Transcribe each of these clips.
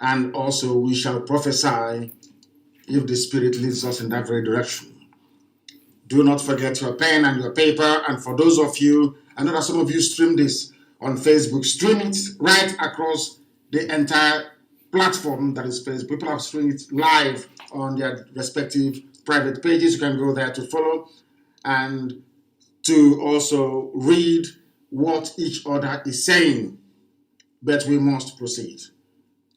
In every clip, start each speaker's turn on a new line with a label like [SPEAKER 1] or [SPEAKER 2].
[SPEAKER 1] and also we shall prophesy if the Spirit leads us in that very direction. Do not forget your pen and your paper. And for those of you, I know that some of you stream this on Facebook, stream it right across the entire platform that is Facebook. People have streamed it live on their respective private pages. You can go there to follow and to also read what each other is saying. But we must proceed.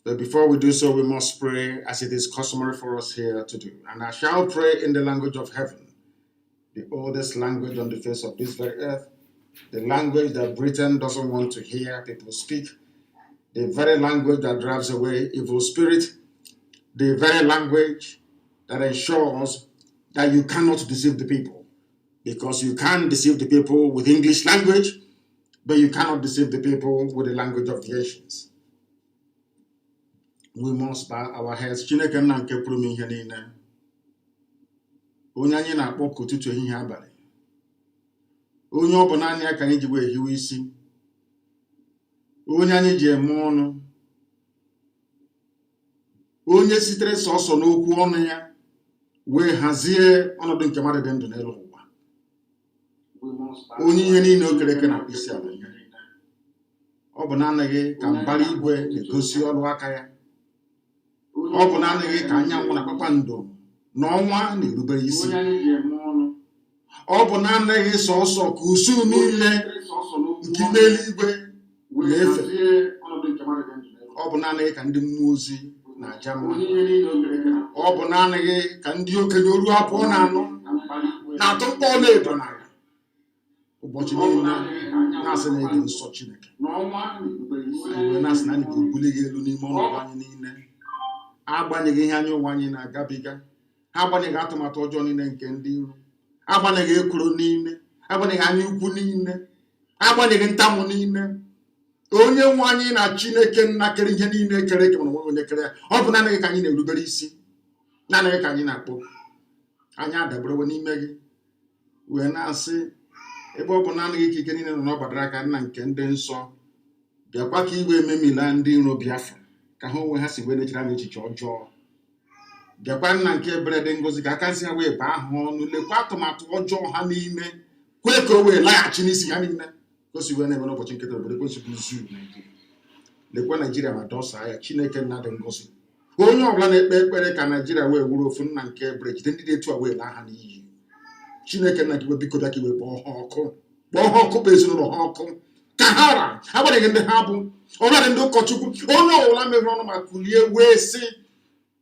[SPEAKER 1] But before we do so, we must pray as it is customary for us here to do. And I shall pray in the language of heaven, the oldest language on the face of this very earth, the language that Britain doesn't want to hear people speak, the very language that drives away evil spirit, the very language that ensures that you cannot deceive the people. Because you can deceive the people with English language, but you cannot deceive the people with the language of the ancients. We must bow our heads. Chineke nna nke pụrụ m ihe niile. Onye anyị na-akpọ ka ụtụtụ ehihie abalị. Onye ọ bụ naanị ya ka anyị ji wee hiwe isi. Onye anyị ji eme ọnụ. Onye sitere sọsọ n'okwu ọnụ ya wee hazie ọnọdụ nke mmadụ dị ndụ n'elu ụwa. Onye ihe niile o kere eke na isi ala ya. Ọ bụ naanị gị ka mbara igwe na-egosi ọrụ aka ya. Ọ bụ naanị gị ka anyanwụ na kpakpando na ọnwa na-erubere isi. Ọ bụ naanị gị sọsọ ka usu niile nke n'eluigwe na-efe. Ọ bụ naanị gị ka ndị mmụọ ozi na-aja mma. Ọ bụ naanị gị ka ndị okenye olu abụọ na anọ na-atụ mkpọ ọlaedo n'ala ụbọchị niile na-asị na ịdị nsọ Chineke. Iwe na-asị na anyị ga-ebuli gị elu n'ime ọnọdụ anyị niile. Agbanyeghị ihe anya ụwa anyị na-agabiga, agbanyeghị atụmatụ ọjọọ niile nke ndị iro, agbanyeghị ekworo niile, agbanyeghị anya ukwu niile, agbanyeghị ntamu niile. Onye nwe anyị na Chineke nna kere ihe niile kere eke mana onwe onye kere ya. Ọ bụ naanị gị ka anyị na-erubere isi, naanị gị ka anyị na-akpọ. Anyị adaberewe n'ime gị wee na-asị ebe ọ bụ naanị gị ka ike niile nọ n'ọbadara aka nna nke ndị nsọ, bịakwa ka iwe ememila ndị iro Biafra ka ha onwe ha si wee nechere anyị echiche ọjọọ. Bịakwa nna nke ebere dị ngọzi ka aka si ha wee baa ha ọnụ, lekwa atụmatụ ọjọọ ha niile, kwee ka o wee laghachi n'isi ha niile ka o si wee na-eme n'ụbọchị nketa obodo kwesịrị izu Naijiria. Lekwa Naijiria ma dọsa ya. Chineke nna dị ngọzi, onye ọbụla na-ekpe ekpere ka Naijiria wee wuru ofu nna nke ebere jide ndị dị etu a wee laa ha n'iyi. Chineke nna gị biko bịa ka iwe kpọọ ha ọkụ, kpọọ ha ọkụ, kpọọ ezinụlọ ha ọkụ ka ha ra, agbanyeghị ndị ha bụ, ọbụladị ndị ụkọchukwu, onye ọbụla mebiri ọnụ ma kulie wee sị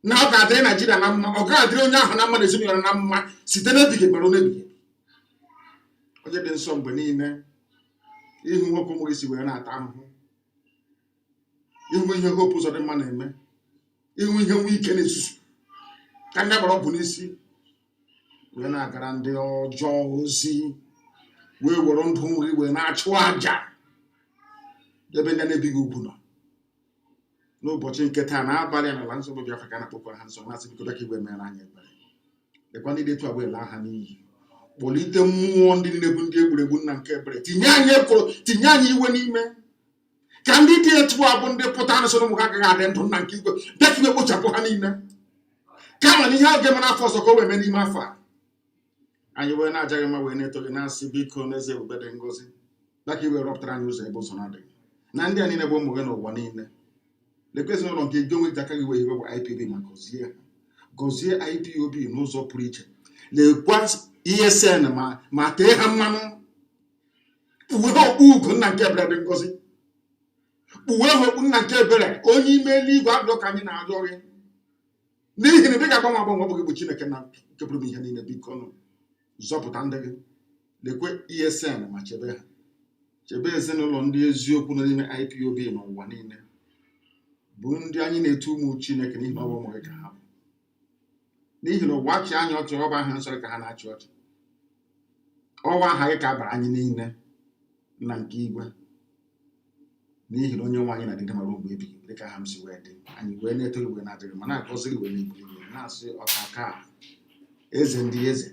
[SPEAKER 1] na ọ ga-adịrị Naijiria na mma, ọ ga-adịrị onye ahụ na mma na ezinụlọ na mma site n'ebighị ekpere n'ebighị. Onye dị nsọ mgbe niile, ihu nwoke ụmụ gị si wee na-ata ahụhụ, ihu ihe hopu ụzọ dị mma na-eme, ihu ihe nwe ike na-esusu ka ndị agbara ọgwụ n'isi wee na-agara ndị ọjọọ ozi, wee were ndụ ụmụ gị wee na-achụ aja ebe ndị na-ebighị ugwu nọ. N'ụbọchị nke taa na abalị a n'ala nsọ bụ Biafra ka a na-akpọkwa ha nsọ, na-asị biko bịa ka iwe mere anyị ekpere. Lekwa ndị dị etu a wee laa ha n'iyi. Kpọlite mmụọ ndị niile bụ ndị egburegbu nna nke ebere, tinye anyị ekworo, tinye anyị iwe n'ime, ka ndị dị etu a bụ ndị pụta na soro ụmụ ha agaghị adị ndụ nna nke igwe, bịa ka iwe kpochapụ ha niile. Kama na ihe a ga-eme n'afọ ọzọ ka o wee mee n'ime afọ a, anyị wee na-ajaghị mma wee na-eto gị na-asị biko n'eze ebube dị ngọzi, bịa ka iwe rọpụtara anyị ụzọ ebe ụzọ na-adịghị. Na ndị a niile bụ ụmụ gị n'ụwa niile, lekwa ezinụlọ nke gị onwe gị aka gị wee hiwe bụ IPOB ma gọzie ha, gọzie IPOB n'ụzọ pụrụ iche. Lekwa ESN ma tee ha mmanụ, kpuwe ha okpu ugo nna nke ebere dị ngọzi, kpuwe ha okpu nna nke ebere onye ime eluigwe abụọ ka anyị na-arịọ gị, n'ihi na ị dịghị agbanwe agbanwe. Ọ bụ gị bụ Chineke na nke pụrụ ihe niile, biko nụ zọpụta ndị gị. Lekwe ESN ma chebe ha, chebe ezinụlọ ndị eziokwu nọ n'ime IPOB n'ụwa niile, bụ ndị anyị na-etu ụmụ Chineke n'ihi na ọ bụ ụmụ gị ka ha bụ. N'ihi na ụwa chị anyị ọchị, ọba aha nsọ ka ha na-achị ọchị, ọwa aha gị ka a bara anyị niile na nke igwe. N'ihi na onye nwe anyị na-adịgide mara mgbe ebighị ebi, dịka ha m si wee dị, anyị wee na-eto gị wee na-adịrị ma na-agọzi gị wee na-ebuli gị, na-asị ọkaka eze ndị eze,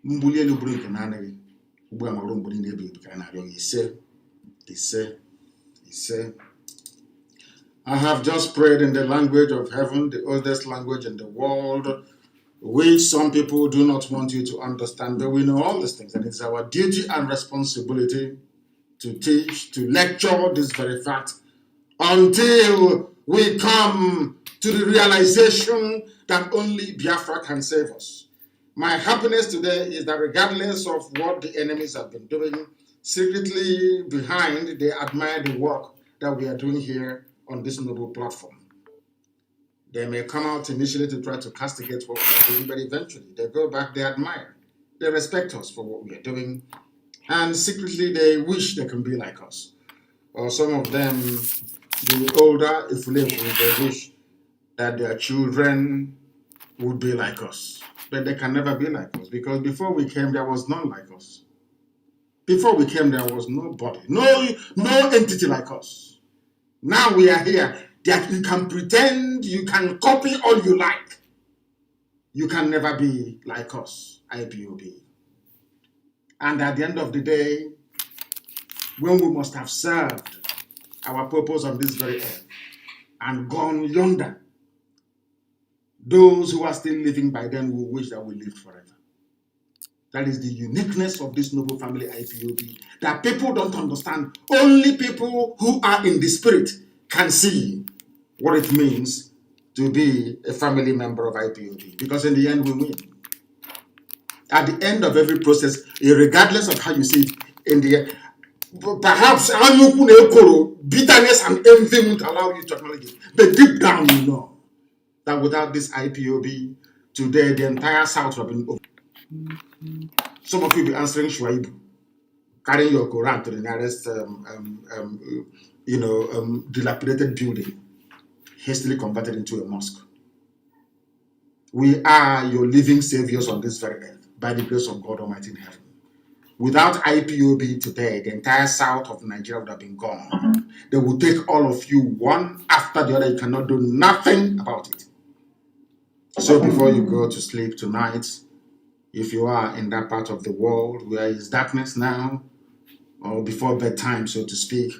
[SPEAKER 1] mbuli elu bụrụ nke naanị gị ugbu a ma ruo mgbe niile ebighị ebi ka anyị na-arịọ gị. Ise ise ise. I have just prayed in the language of heaven, the oldest language in the world, which some people do not want you to understand, but we know all these things, and it's our duty and responsibility to teach, to lecture this very fact until we come to the realization that only Biafra can save us. My happiness today is that regardless of what the enemies have been doing, secretly behind, they admire the work that we are doing here on this noble platform. They may come out initially to try to castigate what we're doing, but eventually they go back, they admire, they respect us for what we are doing, and secretly they wish they can be like us. Or some of them, the older, if they wish that their children would be like us. But they can never be like us, because before we came, there was none like us. Before we came, there was nobody, no entity like us. Now we are here. That you can pretend, you can copy all you like. You can never be like us, IPOB. And at the end of the day, when we must have served our purpose on this very earth and gone yonder, those who are still living by then will wish that we lived forever. That is the uniqueness of this noble family IPOB that people don't understand. Only people who are in the spirit can see what it means to be a family member of IPOB, because in the end we win. At the end of every process, regardless of how you see it, in the end, perhaps bitterness and envy won't allow you to acknowledge it, but deep down you know that without this IPOB, today the entire South would have been over. Some of you will be answering Shuaibu, carrying your Quran to the nearest dilapidated building, hastily converted into a mosque. We are your living saviors on this very earth by the grace of God Almighty in heaven. Without IPOB today, the entire south of Nigeria would have been gone. They will take all of you one after the other. You cannot do nothing about it. So before you go to sleep tonight, if you are in that part of the world where is darkness now, or before bedtime, so to speak,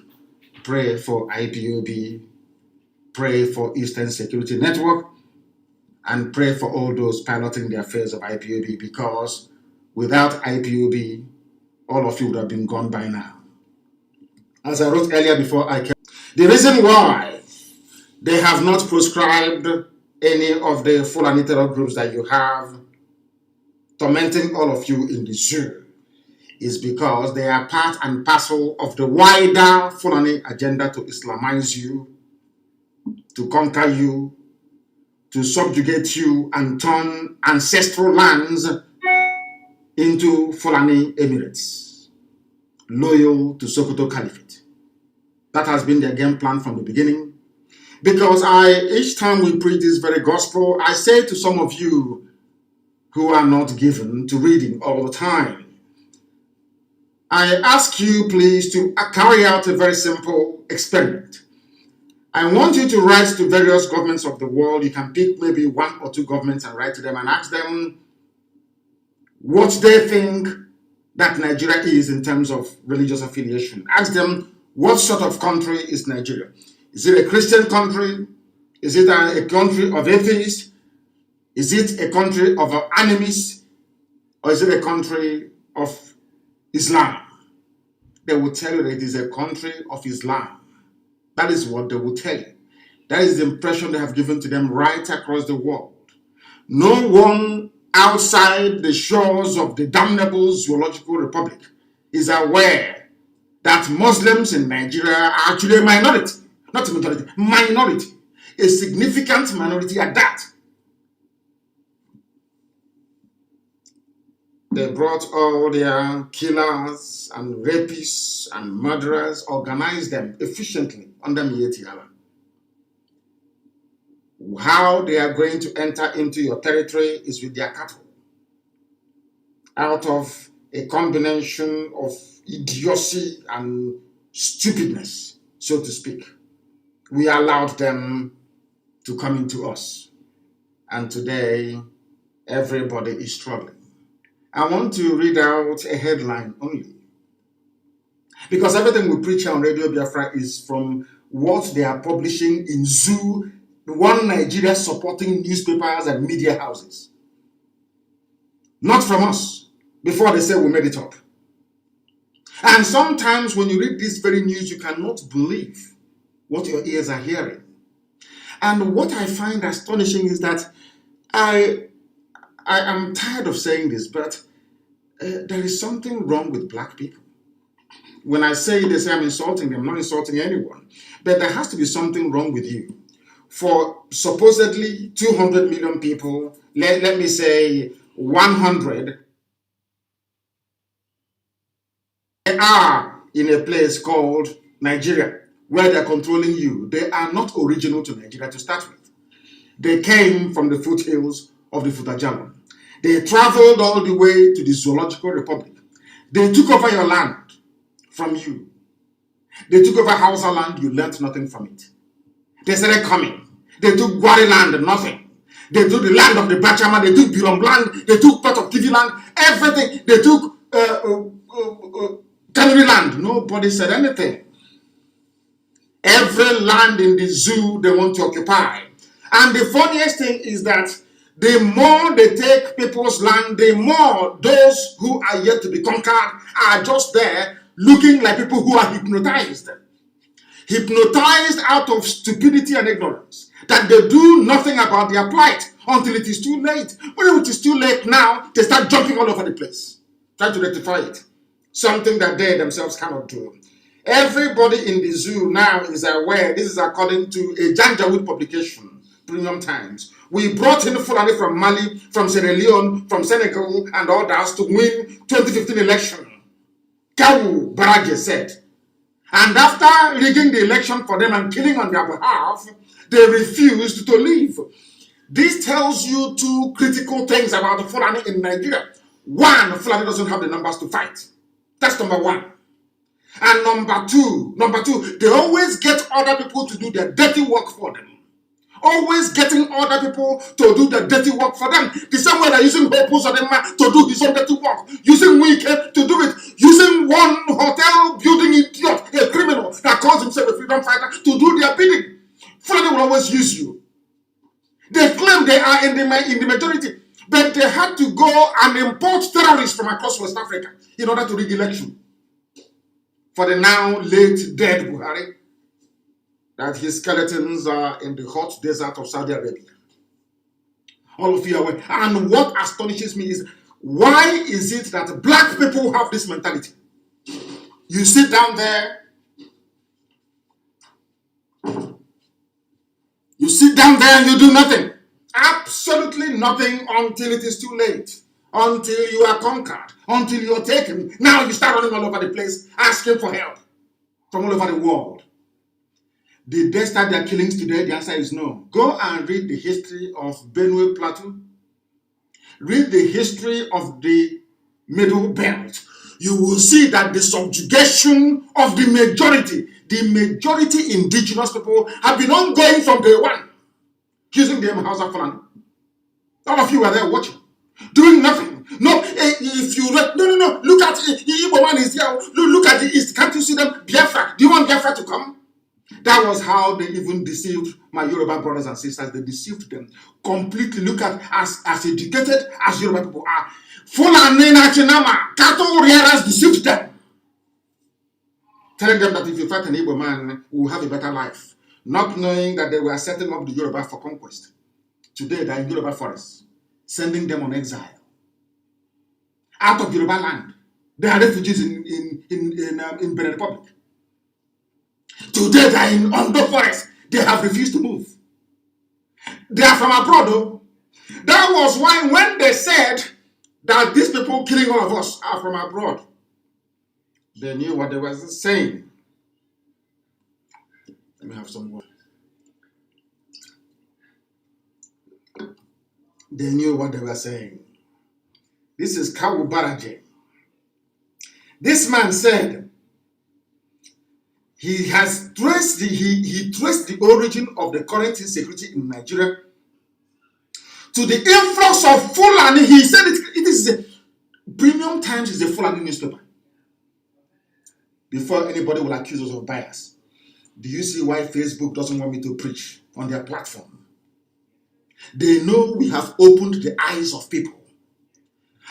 [SPEAKER 1] pray for IPOB, pray for Eastern Security Network, and pray for all those piloting the affairs of IPOB, because without IPOB, all of you would have been gone by now. As I wrote earlier before I came, the reason why they have not proscribed any of the Fulani terror groups that you have tormenting all of you in the zoo is because they are part and parcel of the wider Fulani agenda to Islamize you, to conquer you, to subjugate you and turn ancestral lands into Fulani Emirates, loyal to Sokoto Caliphate. That has been their game plan from the beginning. Because each time we preach this very gospel, I say to some of you who are not given to reading all the time, I ask you please to carry out a very simple experiment. I want you to write to various governments of the world. You can pick maybe one or two governments and write to them and ask them what they think that Nigeria is in terms of religious affiliation. Ask them, what sort of country is Nigeria? Is it a Christian country? Is it a country of atheists? Is it a country of animists? Or is it a country of Islam? They will tell you that it is a country of Islam. That is what they will tell you. That is the impression they have given to them right across the world. No one outside the shores of the damnable zoological republic is aware that Muslims in Nigeria are actually a minority. Not a majority, minority. A significant minority at that. They brought all their killers and rapists and murderers, organized them efficiently under Mieti Allah. How they are going to enter into your territory is with their cattle. Out of a combination of idiocy and stupidness, so to speak, we allowed them to come into us. And today, everybody is struggling. I want to read out a headline only, because everything we preach on Radio Biafra is from what they are publishing in Zoo, one Nigeria supporting newspapers and media houses. Not from us, before they say we made it up. And sometimes when you read this very news, you cannot believe what your ears are hearing. And what I find astonishing is that I am tired of saying this, but there is something wrong with black people. When I say they say I'm insulting them, I'm not insulting anyone. But there has to be something wrong with you. For supposedly 200 million people, let me say 100, they are in a place called Nigeria, where they're controlling you. They are not original to Nigeria to start with. They came from the foothills of the Futajalan. They traveled all the way to the Zoological Republic. They took over your land from you. They took over Hausa land, you learnt nothing from it. They started coming. They took Gwari land, nothing. They took the land of the Bachama, they took Birom land, they took part of TV land, everything. They took Kanuri land. Nobody said anything. Every land in the zoo they want to occupy. And the funniest thing is that the more they take people's land, the more those who are yet to be conquered are just there looking like people who are hypnotized. Hypnotized out of stupidity and ignorance, that they do nothing about their plight until it is too late. When it is too late now, they start jumping all over the place, trying to rectify it. Something that they themselves cannot do. Everybody in the zoo now is aware. This is according to a Janjaweed publication, Premium Times. We brought in Fulani from Mali, from Sierra Leone, from Senegal, and others to win 2015 election. Kanu Baraje said. And after rigging the election for them and killing on their behalf, they refused to leave. This tells you two critical things about the Fulani in Nigeria. One, Fulani doesn't have the numbers to fight. That's number one. And number two, they always get other people to do their dirty work for them. Always getting other people to do the dirty work for them. The same way they're using Hopu Zodema to do his own dirty work. Using Wike to do it. Using one hotel building idiot, a criminal that calls himself a freedom fighter, to do their bidding. Fulani will always use you. They claim they are in the majority, but they had to go and import terrorists from across West Africa in order to rig election. For the now late dead Buhari, that his skeletons are in the hot desert of Saudi Arabia. All of you are aware. And what astonishes me is, why is it that black people have this mentality? You sit down there, and you do nothing. Absolutely nothing until it is too late. Until you are conquered. Until you are taken. Now you start running all over the place, asking for help from all over the world. Did they start their killings today? The answer is no. Go and read the history of Benue Plateau. Read the history of the Middle Belt. You will see that the subjugation of the majority indigenous people have been ongoing from day one. Using them Hausa Fulani. All of you are there watching. Doing nothing. No, if you read, no. Look at Igbo man is here. Look at the east. Can't you see them? Biafra. Do you want Biafra to come? That was how they even deceived my Yoruba brothers and sisters. They deceived them completely. Look at as educated as Yoruba people are. Fulani Nachinama, cattle rearers deceived them. Telling them that if you fight an Igbo man, we will have a better life. Not knowing that they were setting up the Yoruba for conquest. Today they are in Yoruba forests, sending them on exile. Out of Yoruba land. They are refugees in Benin Republic. Today they are in Ondo Forest. They have refused to move. They are from abroad though. That was why when they said that these people killing all of us are from abroad, they knew what they were saying. Let me have some more. They knew what they were saying. This is Kawu Baraje. This man said he has traced he traced the origin of the current insecurity in Nigeria to the influx of Fulani. He said it is a Premium Times is a Fulani newspaper. Before anybody will accuse us of bias. Do you see why Facebook doesn't want me to preach on their platform? They know we have opened the eyes of people.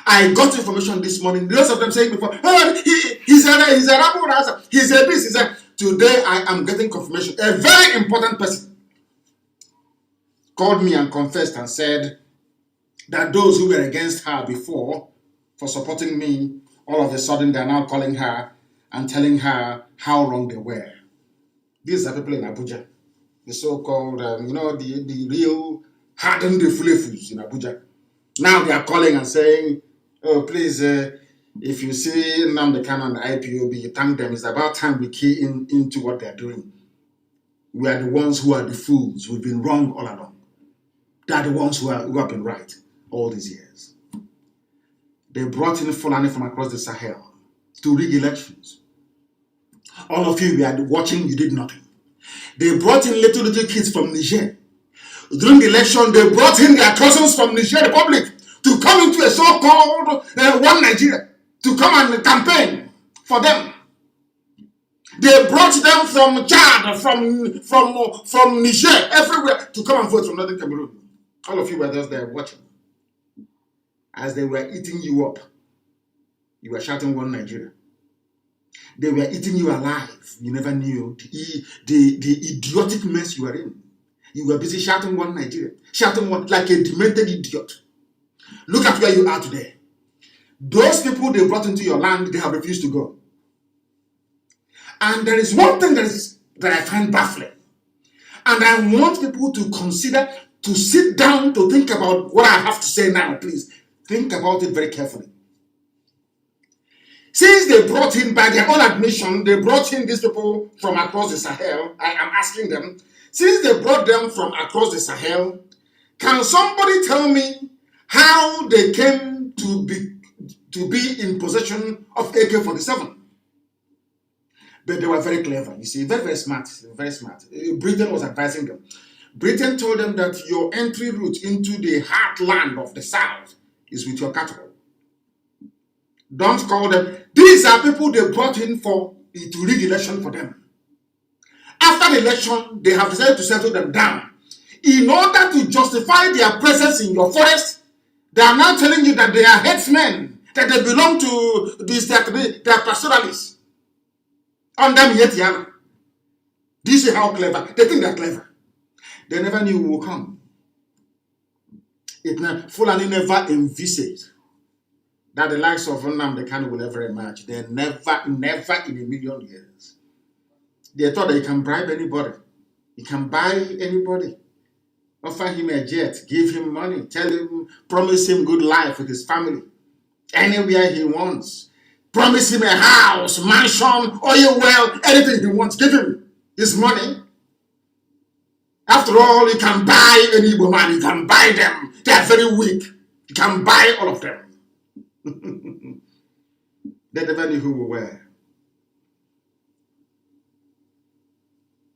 [SPEAKER 1] I got information this morning. The rest of them saying before, oh, he's a rabble rouser, he's a this, he's a... Today I am getting confirmation. A very important person called me and confessed and said that those who were against her before for supporting me, all of a sudden they are now calling her and telling her how wrong they were. These are people in Abuja, the so-called, the real hardened fulefus in Abuja. Now they are calling and saying, oh, please, if you see Nnamdi Kanu and the IPOB, you thank them. It's about time we key into what they're doing. We are the ones who are the fools. We've been wrong all along. They are the ones who have been right all these years. They brought in Fulani from across the Sahel to rig elections. All of you were watching, you did nothing. They brought in little kids from Niger. During the election, they brought in their cousins from Niger Republic to come into a so-called one Nigeria, to come and campaign for them. They brought them from Chad, from Niger, everywhere, to come and vote from Northern Cameroon. All of you were just there watching. As they were eating you up, you were shouting one Nigeria. They were eating you alive. You never knew the idiotic mess you were in. You were busy shouting one Nigeria, shouting one like a demented idiot. Look at where you are today. Those people they brought into your land, they have refused to go. And there is one thing that I find baffling. And I want people to consider, to sit down to think about what I have to say now, please. Think about it very carefully. Since they brought in, by their own admission, they brought in these people from across the Sahel, I am asking them, since they brought them from across the Sahel, can somebody tell me how they came to be in possession of AK-47? But they were very clever, you see, very, very smart, very smart. Britain was advising them. Britain told them that your entry route into the heartland of the South is with your cattle. Don't call them. These are people they brought in to rig election for them. After the election, they have decided to settle them down. In order to justify their presence in your forest, they are now telling you that they are headsmen, that they belong to these, they are pastoralists. On them yet, yeah. This is how clever. They think they're clever. They never knew who would come. Fulani never envisaged that the likes of Nnamdi Kanu will ever emerge. They never in a million years. They thought that you can bribe anybody. You can buy anybody. Offer him a jet, give him money, tell him, promise him good life with his family. Anywhere he wants. Promise him a house, mansion, oil well, anything he wants. Give him his money. After all, you can buy any Igbo man. You can buy them. They are very weak. You can buy all of them. They never knew who we were.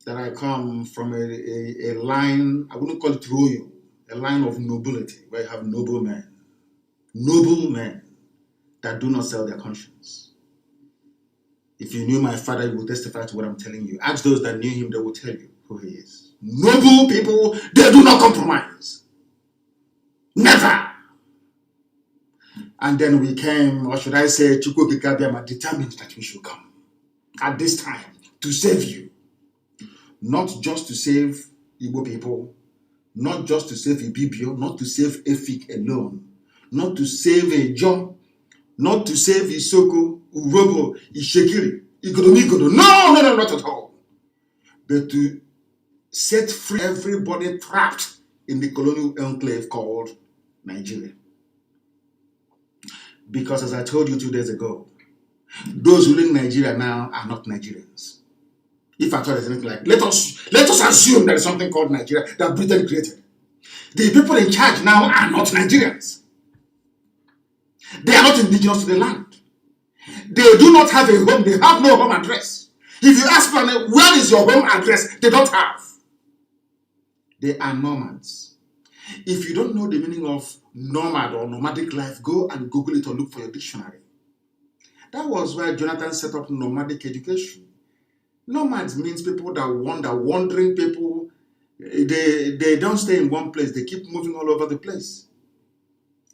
[SPEAKER 1] That I come from a line, I wouldn't call it royal, a line of nobility, where you have noble men that do not sell their conscience. If you knew my father, you will testify to what I'm telling you. Ask those that knew him, they will tell you who he is. Noble people, they do not compromise. Never. And then we came, or should I say, Chukwukikabiama determined that we should come at this time to save you. Not just to save Igbo people, not just to save Ibibio, not to save Efik alone, not to save Ejo, not to save Isoko, Urobo, Ishekiri, Igodomigodo. No, not at all. But to set free everybody trapped in the colonial enclave called Nigeria. Because as I told you 2 days ago, those ruling Nigeria now are not Nigerians. If at all there's anything like, let us assume there is something called Nigeria that Britain created. The people in charge now are not Nigerians. They are not indigenous to the land. They do not have a home. They have no home address. If you ask them, where is your home address? They don't have. They are nomads. If you don't know the meaning of nomad or nomadic life, go and Google it or look for your dictionary. That was why Jonathan set up nomadic education. Nomads means people that wander, wandering people. They don't stay in one place. They keep moving all over the place.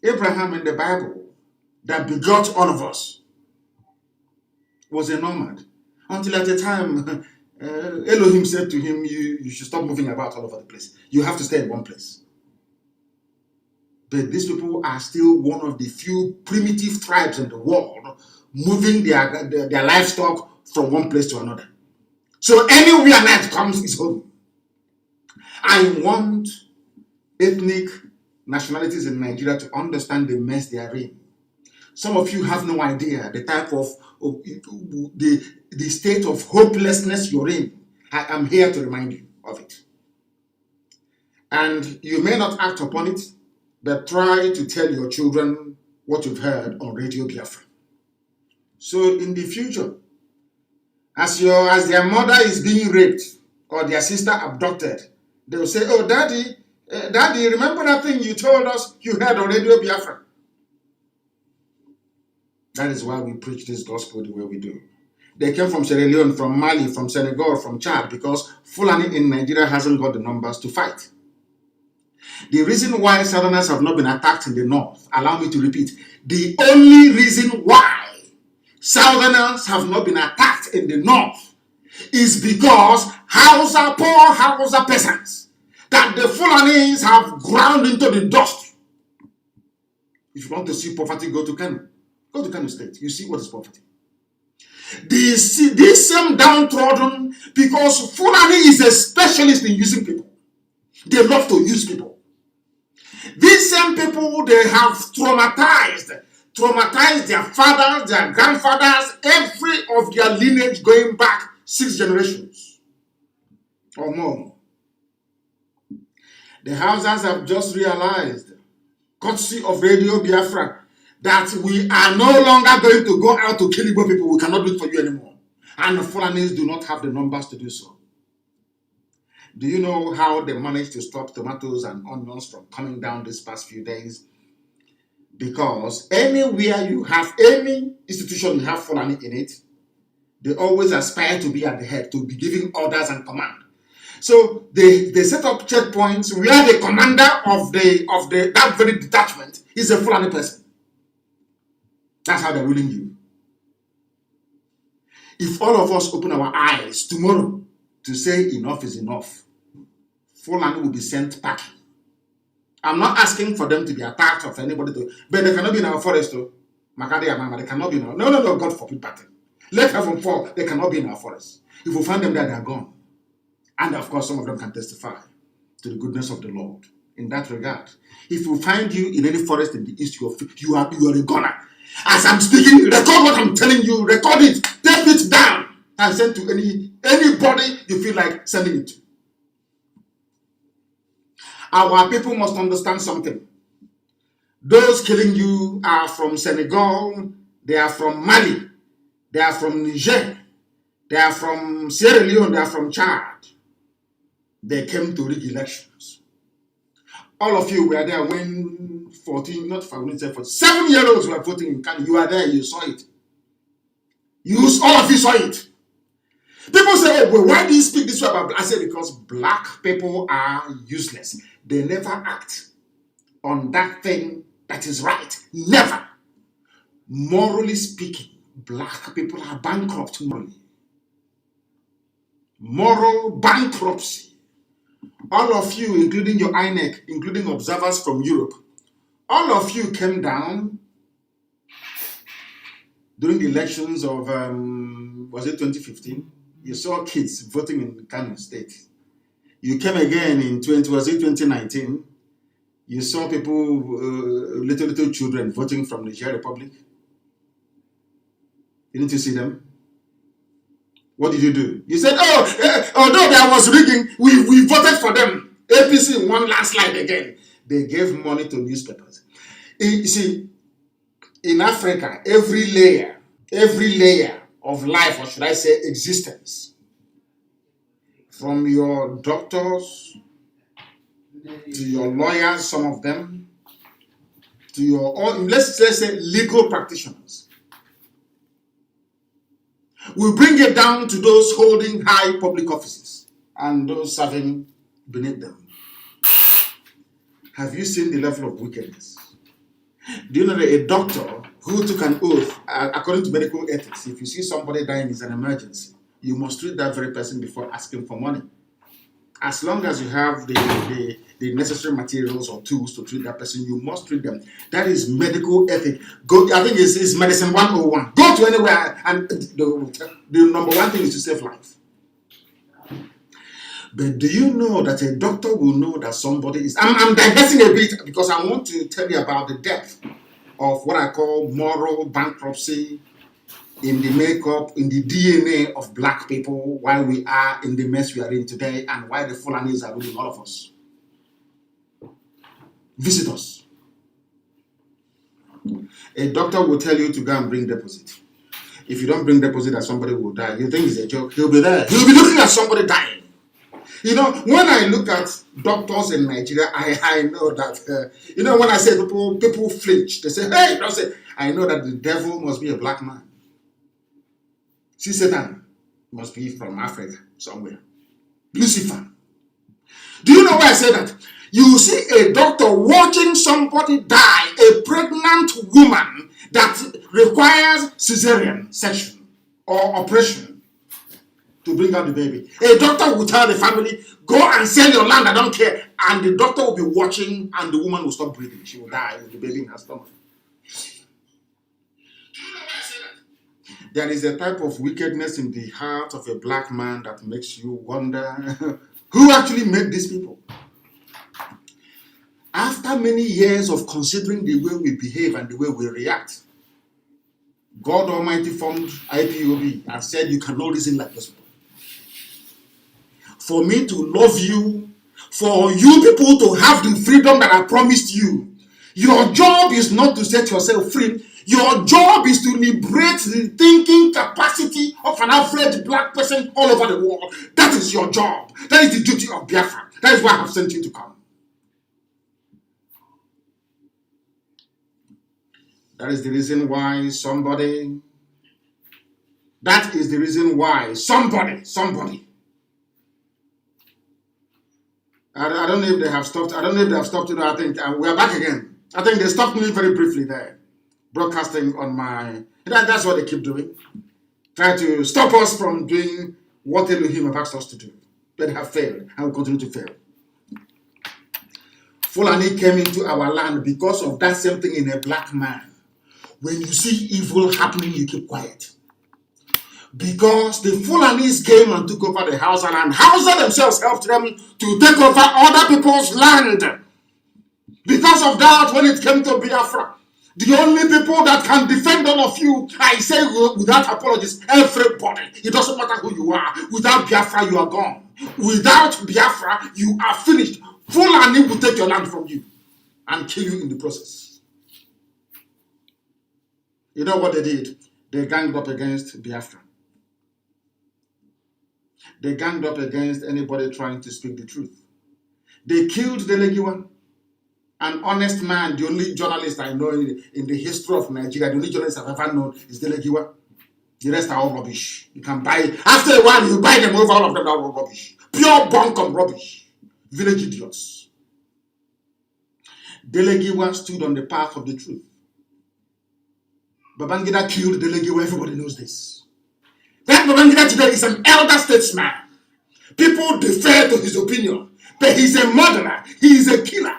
[SPEAKER 1] Abraham in the Bible, that begot all of us, was a nomad. Until at a time, Elohim said to him, you should stop moving about all over the place. You have to stay in one place. But these people are still one of the few primitive tribes in the world moving their livestock from one place to another. So anywhere night comes is home. I want ethnic nationalities in Nigeria to understand the mess they are in. Some of you have no idea the type of the state of hopelessness you're in. I am here to remind you of it. And you may not act upon it, but try to tell your children what you've heard on Radio Biafra. So in the future, as their mother is being raped or their sister abducted, they will say, oh, Daddy, remember that thing you told us you heard on Radio Biafra? That is why we preach this gospel the way we do. They came from Sierra Leone, from Mali, from Senegal, from Chad, because Fulani in Nigeria hasn't got the numbers to fight. The reason why Southerners have not been attacked in the north, allow me to repeat, the only reason why Southerners have not been attacked in the north is because poor Hausa peasants that the Fulanis have ground into the dust. If you want to see poverty, go to Kanu. Go to Kanu State. You see what is poverty. This same downtrodden, because Fulani is a specialist in using people. They love to use people. These same people, they have traumatized their fathers, their grandfathers, every of their lineage going back 6 generations or more. The Hausas have just realized, courtesy of Radio Biafra, that we are no longer going to go out to kill Igbo people. We cannot do it for you anymore. And the Fulanis do not have the numbers to do so. Do you know how they managed to stop tomatoes and onions from coming down these past few days? Because anywhere you have any institution you have Fulani in it, they always aspire to be at the head, to be giving orders and command. So they set up checkpoints where the commander of that very detachment is a Fulani person. That's how they're ruling you. If all of us open our eyes tomorrow to say enough is enough, Fulani will be sent packing. I'm not asking for them to be attacked or for anybody to, but they cannot be in our forest too. Makadi Amama, they cannot be in our, no, God forbid battle. Let heaven fall, they cannot be in our forest. If we find them there, they are gone. And of course, some of them can testify to the goodness of the Lord in that regard. If we find you in any forest in the east, you are a goner. As I'm speaking, record what I'm telling you, record it, tape it down, and send to anybody you feel like sending it to. Our people must understand something. Those killing you are from Senegal, they are from Mali, they are from Niger, they are from Sierra Leone, they are from Chad. They came to rig elections. All of you were there when 7-year-olds were voting in Kanu. You were there, you saw it. All of you saw it. People say, oh, well, why do you speak this way about black? I say, because black people are useless. They never act on that thing that is right. Never. Morally speaking, black people are bankrupt morally. Moral bankruptcy. All of you, including your INEC, including observers from Europe, all of you came down during the elections of, was it 2015? You saw kids voting in Kanu State. You came again in 2019? You saw people, little children voting from the Niger Republic. Didn't you see them? What did you do? You said, although there was rigging, we voted for them. APC one landslide again. They gave money to newspapers. You see, in Africa, every layer of life, or should I say existence, from your doctors to your lawyers, some of them, to your, let's say legal practitioners. We bring it down to those holding high public offices and those serving beneath them. Have you seen the level of wickedness? Do you know that a doctor who took an oath, according to medical ethics, if you see somebody dying, it's an emergency, you must treat that very person before asking for money. As long as you have the necessary materials or tools to treat that person, you must treat them. That is medical ethic. I think it's medicine 101. Go to anywhere, and the number one thing is to save life. But do you know that a doctor will know that somebody is... I'm digressing a bit because I want to tell you about the depth of what I call moral bankruptcy in the makeup, in the DNA of black people, why we are in the mess we are in today, and why the Fulanis are ruling all of us. Visit us. A doctor will tell you to go and bring deposit. If you don't bring deposit, that somebody will die. You think it's a joke? He'll be there. He'll be looking at somebody dying. You know, when I look at doctors in Nigeria, I know that, when I say people flinch. They say, hey, don't say, I know that the devil must be a black man. See, Satan must be from Africa somewhere. Lucifer. Do you know why I say that? You see a doctor watching somebody die, a pregnant woman that requires cesarean section or operation to bring out the baby. A doctor will tell the family, go and sell your land, I don't care. And the doctor will be watching and the woman will stop breathing. She will die with the baby in her stomach. There is a type of wickedness in the heart of a black man that makes you wonder who actually made these people. After many years of considering the way we behave and the way we react, God Almighty formed IPOB and said you cannot reason like this. For me to love you, for you people to have the freedom that I promised you, your job is not to set yourself free. Your job is to liberate the thinking capacity of an average black person all over the world. That is your job. That is the duty of Biafra. That is why I have sent you to come. That is the reason why somebody, I don't know if they have stopped. I don't know if they have stopped. I think we are back again. I think they stopped me very briefly there. Broadcasting on my... That's what they keep doing. Try to stop us from doing what Elohim have asked us to do. But they have failed and will continue to fail. Fulani came into our land because of that same thing in a black man. When you see evil happening, you keep quiet. Because the Fulanis came and took over the Hausa land. Hausa themselves helped them to take over other people's land. Because of that, when it came to Biafra, the only people that can defend all of you, I say without apologies, everybody. It doesn't matter who you are. Without Biafra, you are gone. Without Biafra, you are finished. Fulani will take your land from you and kill you in the process. You know what they did? They ganged up against Biafra. They ganged up against anybody trying to speak the truth. They killed Delegiwa. An honest man, the only journalist I know in the history of Nigeria, the only journalist I've ever known is Delegiwa. The rest are all rubbish. You can buy, after a while, you buy them over, all of them are all rubbish. Pure bunkum rubbish. Village idiots. Delegiwa stood on the path of the truth. Babangida killed Delegiwa, everybody knows this. That Babangida today is an elder statesman. People defer to his opinion, but he's a murderer, he is a killer.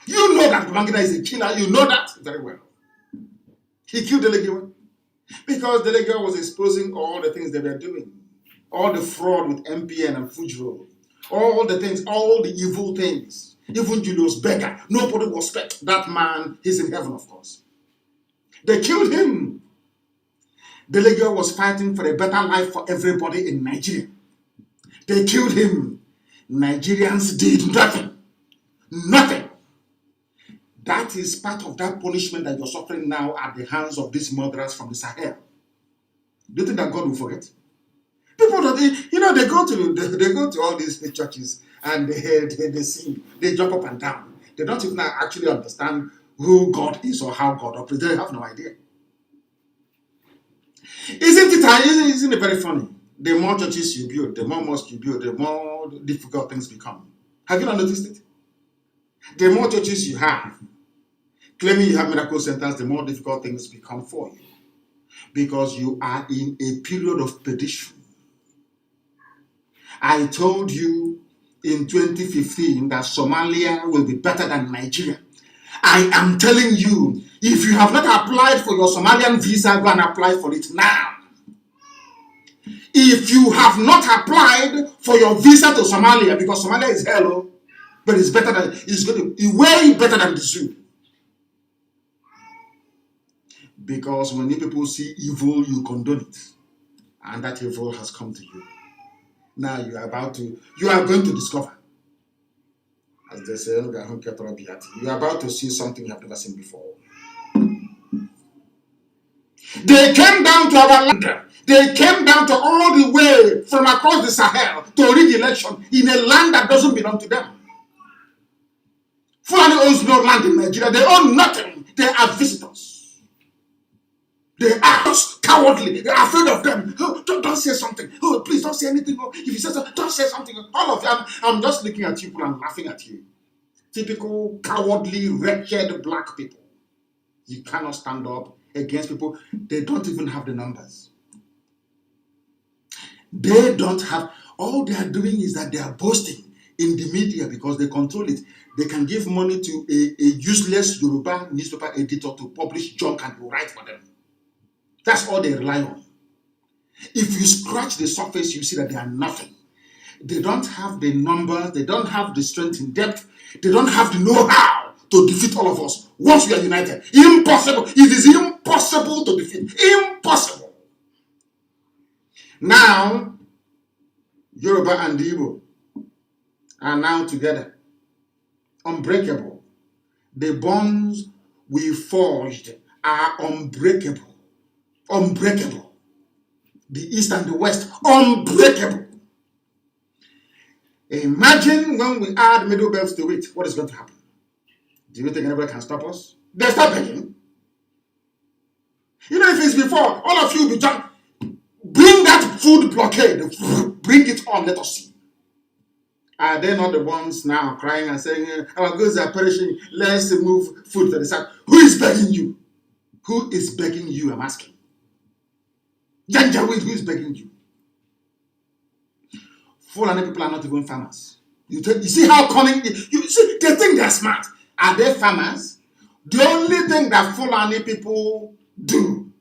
[SPEAKER 1] You know that Babangida is a killer. You know that very well. He killed Delegiwa because Delegiwa was exposing all the things they were doing. All the fraud with MPN and Fujiro. All the things, all the evil things. Even Julius Berger. Nobody will respect that man. He's in heaven, of course. They killed him. Delegiwa was fighting for a better life for everybody in Nigeria. They killed him. Nigerians did nothing. Nothing. That is part of that punishment that you're suffering now at the hands of these murderers from the Sahel. Do you think that God will forget? People don't, they go to all these churches and they sing, they jump up and down. They don't even actually understand who God is or how God operates. They have no idea. Isn't it very funny? The more churches you build, the more mosques you build, the more difficult things become. Have you not noticed it? The more churches you have, claiming you have miracle centers, the more difficult things become for you. Because you are in a period of perdition. I told you in 2015 that Somalia will be better than Nigeria. I am telling you, if you have not applied for your Somalian visa, go and apply for it now. If you have not applied for your visa to Somalia, because Somalia is hello, but it's better than, it's going to be way better than the zoo. Because when you people see evil, you condone it. And that evil has come to you. Now you are going to discover. As they say, you are about to see something you have never seen before. They came down to our land. They came down to all the way from across the Sahel to rig election in a land that doesn't belong to them. Fulani owns no land in Nigeria. They own nothing. They are visitors. They are cowardly. They are afraid of them. Oh, don't say something. Oh, please don't say anything. Oh, if you say something, don't say something. All of them. I'm just looking at you and laughing at you. Typical cowardly, wretched black people. You cannot stand up against people. They don't even have the numbers. They don't have. All they are doing is that they are boasting in the media because they control it. They can give money to a useless Yoruba newspaper editor to publish junk and to write for them. That's all they rely on. If you scratch the surface, you see that they are nothing. They don't have the numbers. They don't have the strength in depth. They don't have the know-how to defeat all of us once we are united. Impossible. It is impossible to defeat. Impossible. Now, Yoruba and Igbo are now together. Unbreakable. The bonds we forged are unbreakable. Unbreakable. The East and the West, unbreakable. Imagine when we add middle belts to it, what is going to happen? Do you think anybody can stop us? They'll stop begging. You know, if it's before, all of you will be jumping. Bring that food blockade. Bring it on, let us see. Are they not the ones now crying and saying, our goods are perishing, let's move food to the side? Who is begging you? Who is begging you, I'm asking? Janjaweed, who is begging you? Fulani people are not even farmers. You see how cunning, you see, they think they're smart. Are they farmers? The only thing that Fulani people do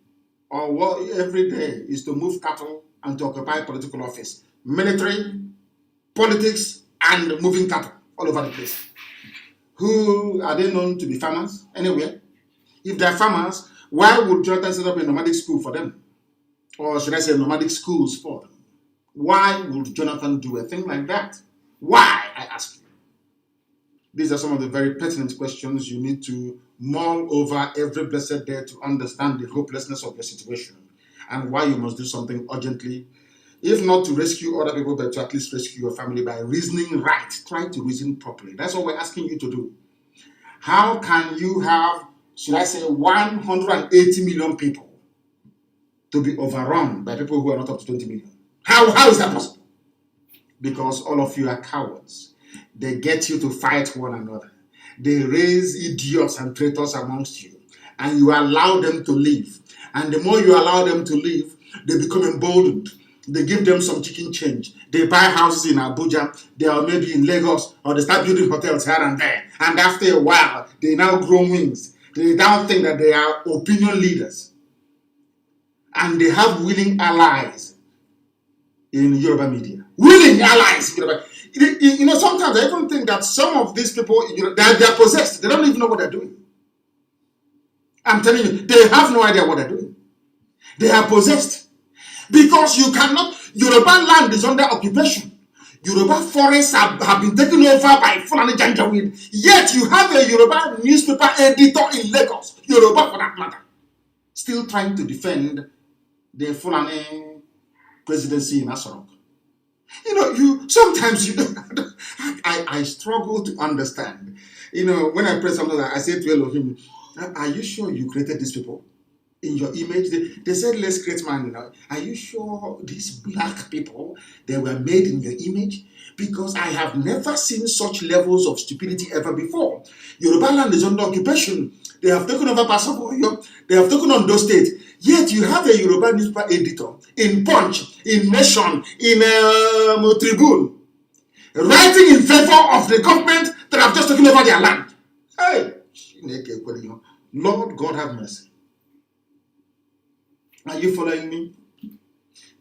[SPEAKER 1] or what every day is to move cattle and to occupy political office. Military, politics, and moving cattle all over the place. Who are they known to be farmers anywhere? If they're farmers, why would Jonathan set up a nomadic school for them? Or should I say nomadic schools for them? Why would Jonathan do a thing like that? Why, I ask you? These are some of the very pertinent questions you need to mull over every blessed day to understand the hopelessness of your situation and why you must do something urgently, if not to rescue other people, but to at least rescue your family by reasoning right. Try to reason properly. That's what we're asking you to do. How can you have, should I say, 180 million people to be overrun by people who are not up to 20 million? How is that possible? Because all of you are cowards. They get you to fight one another. They raise idiots and traitors amongst you, and you allow them to live. And the more you allow them to live, they become emboldened. They give them some chicken change. They buy houses in Abuja, they are maybe in Lagos, or they start building hotels here and there. And after a while, they now grow wings. They now think that they are opinion leaders. And they have willing allies in Yoruba media. Willing allies in Yoruba. You know, sometimes I even think that some of these people, they're possessed. They don't even know what they're doing. I'm telling you, they have no idea what they're doing. They are possessed. Because you cannot, Yoruba land is under occupation. Yoruba forests have been taken over by Fulani Janjaweed. Yet you have a Yoruba newspaper editor in Lagos, Yoruba for that matter, still trying to defend the Fulani presidency in Asarok. You know, sometimes I struggle to understand. You know, when I pray something, I say to Elohim, are you sure you created these people? in your image. They said, let's create man. Are you sure these black people, they were made in your image? Because I have never seen such levels of stupidity ever before. Yoruba land is under occupation. They have taken over Pasaboyo. They have taken on those states. Yet you have a Yoruba newspaper editor in Punch, in Nation, in Tribune, writing in favor of the government that have just taken over their land. Hey, Lord God have mercy. Are you following me?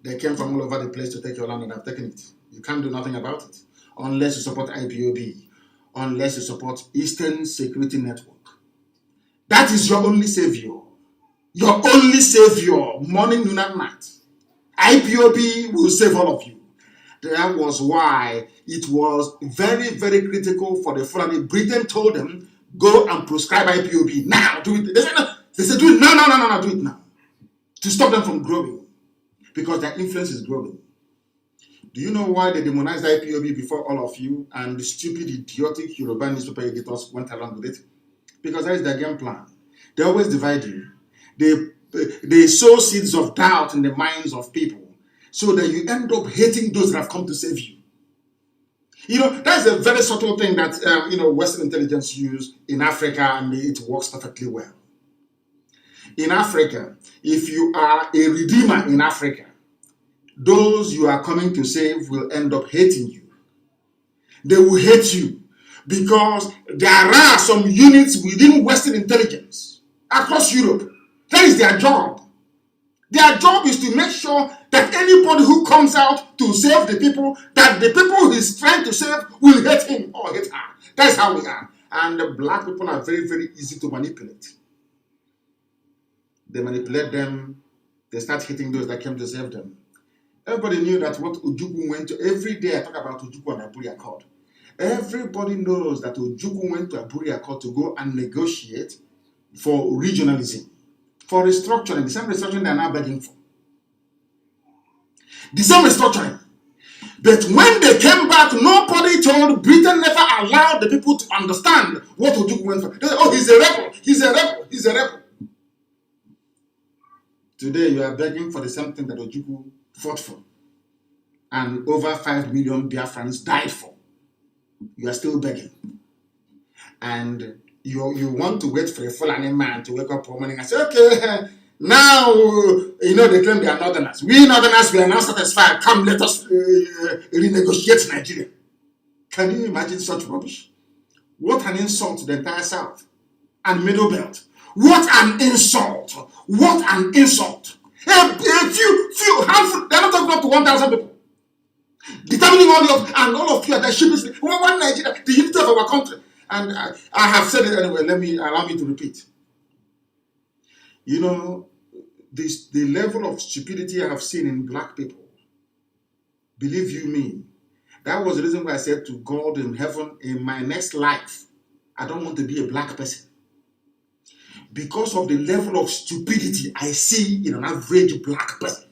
[SPEAKER 1] They came from all over the place to take your land and have taken it. You can't do nothing about it unless you support IPOB, unless you support Eastern Security Network. That is your only savior. Your only savior, morning, noon, and night. IPOB will save all of you. That was why it was very, very critical for the Fulani. Britain told them, go and prescribe IPOB now. Do it. They said, do it now, no, do it now. To stop them from growing. Because their influence is growing. Do you know why they demonized IPOB before all of you and the stupid, idiotic Yoruba newspaper editors went along with it? Because that is their game plan. They always divide you. They sow seeds of doubt in the minds of people so that you end up hating those that have come to save you. You know, that's a very subtle thing that, Western intelligence use in Africa, and it works perfectly well. In Africa, if you are a redeemer in Africa, those you are coming to save will end up hating you. They will hate you because there are some units within Western intelligence across Europe. That is their job. Their job is to make sure that anybody who comes out to save the people, that the people he's trying to save will hate him or hate her. That's how we are. And the black people are very, very easy to manipulate. They manipulate them. They start hitting those that came to save them. Everybody knew that what Ojukwu went to. Every day I talk about Ojukwu and Aburi Accord. Everybody knows that Ojukwu went to Aburi Accord to go and negotiate for regionalism, for restructuring, the same restructuring they are now begging for. The same restructuring. But when they came back, nobody told, Britain never allowed the people to understand what Ojukwu went for. They said, oh, he's a rebel, he's a rebel, he's a rebel. Today you are begging for the same thing that Ojukwu fought for. And over 5 million Biafrans died for. You are still begging. And you want to wait for a Fulani man to wake up one morning and say, okay, now, they claim they are Northerners. We Northerners, we are now satisfied. Come, let us renegotiate Nigeria. Can you imagine such rubbish? What an insult to the entire South and Middle Belt. What an insult. What an insult. A few handful, they're not talking up to 1,000 people. Determining all of you are the sheepish. One Nigeria, the unity of our country. And I have said it anyway, allow me to repeat. The level of stupidity I have seen in black people, believe you me, that was the reason why I said to God in heaven, in my next life, I don't want to be a black person. Because of the level of stupidity I see in an average black person.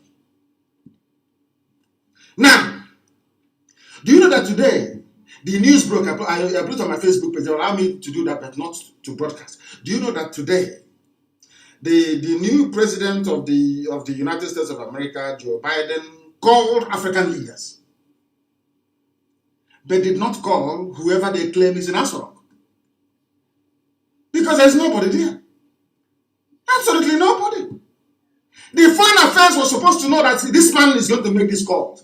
[SPEAKER 1] Now, do you know that today, the news broke, I put it on my Facebook page, they allow me to do that, but not to broadcast. Do you know that today, the new president of the United States of America, Joe Biden, called African leaders, but did not call whoever they claim is in Asarok. Because there's nobody there. Absolutely nobody. The Foreign Affairs was supposed to know that this man is going to make this call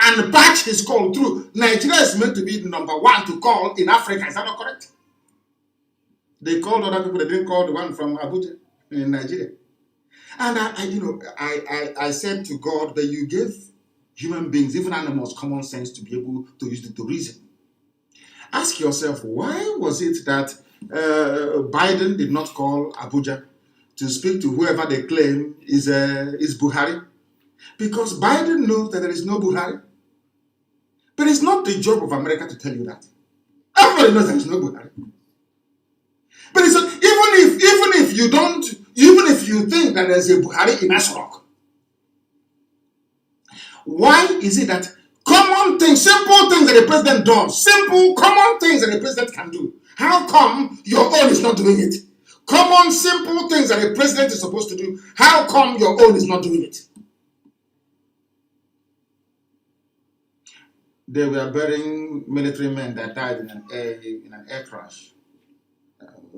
[SPEAKER 1] and patch his call through. Nigeria is meant to be the number one to call in Africa. Is that not correct? They called other people. They didn't call the one from Abuja in Nigeria. And I said to God that you gave human beings, even animals, common sense to be able to use it to reason. Ask yourself, why was it that Biden did not call Abuja to speak to whoever they claim is Buhari? Because Biden knows that there is no Buhari. But it's not the job of America to tell you that. Everybody knows there is no Buhari. But it's even if you think that there's a Buhari in Asarok, why is it that common things, simple things that the president does, simple, common things that the president can do, how come your own is not doing it? Common, simple things that a president is supposed to do. How come your own is not doing it? They were burying military men that died in an air crash.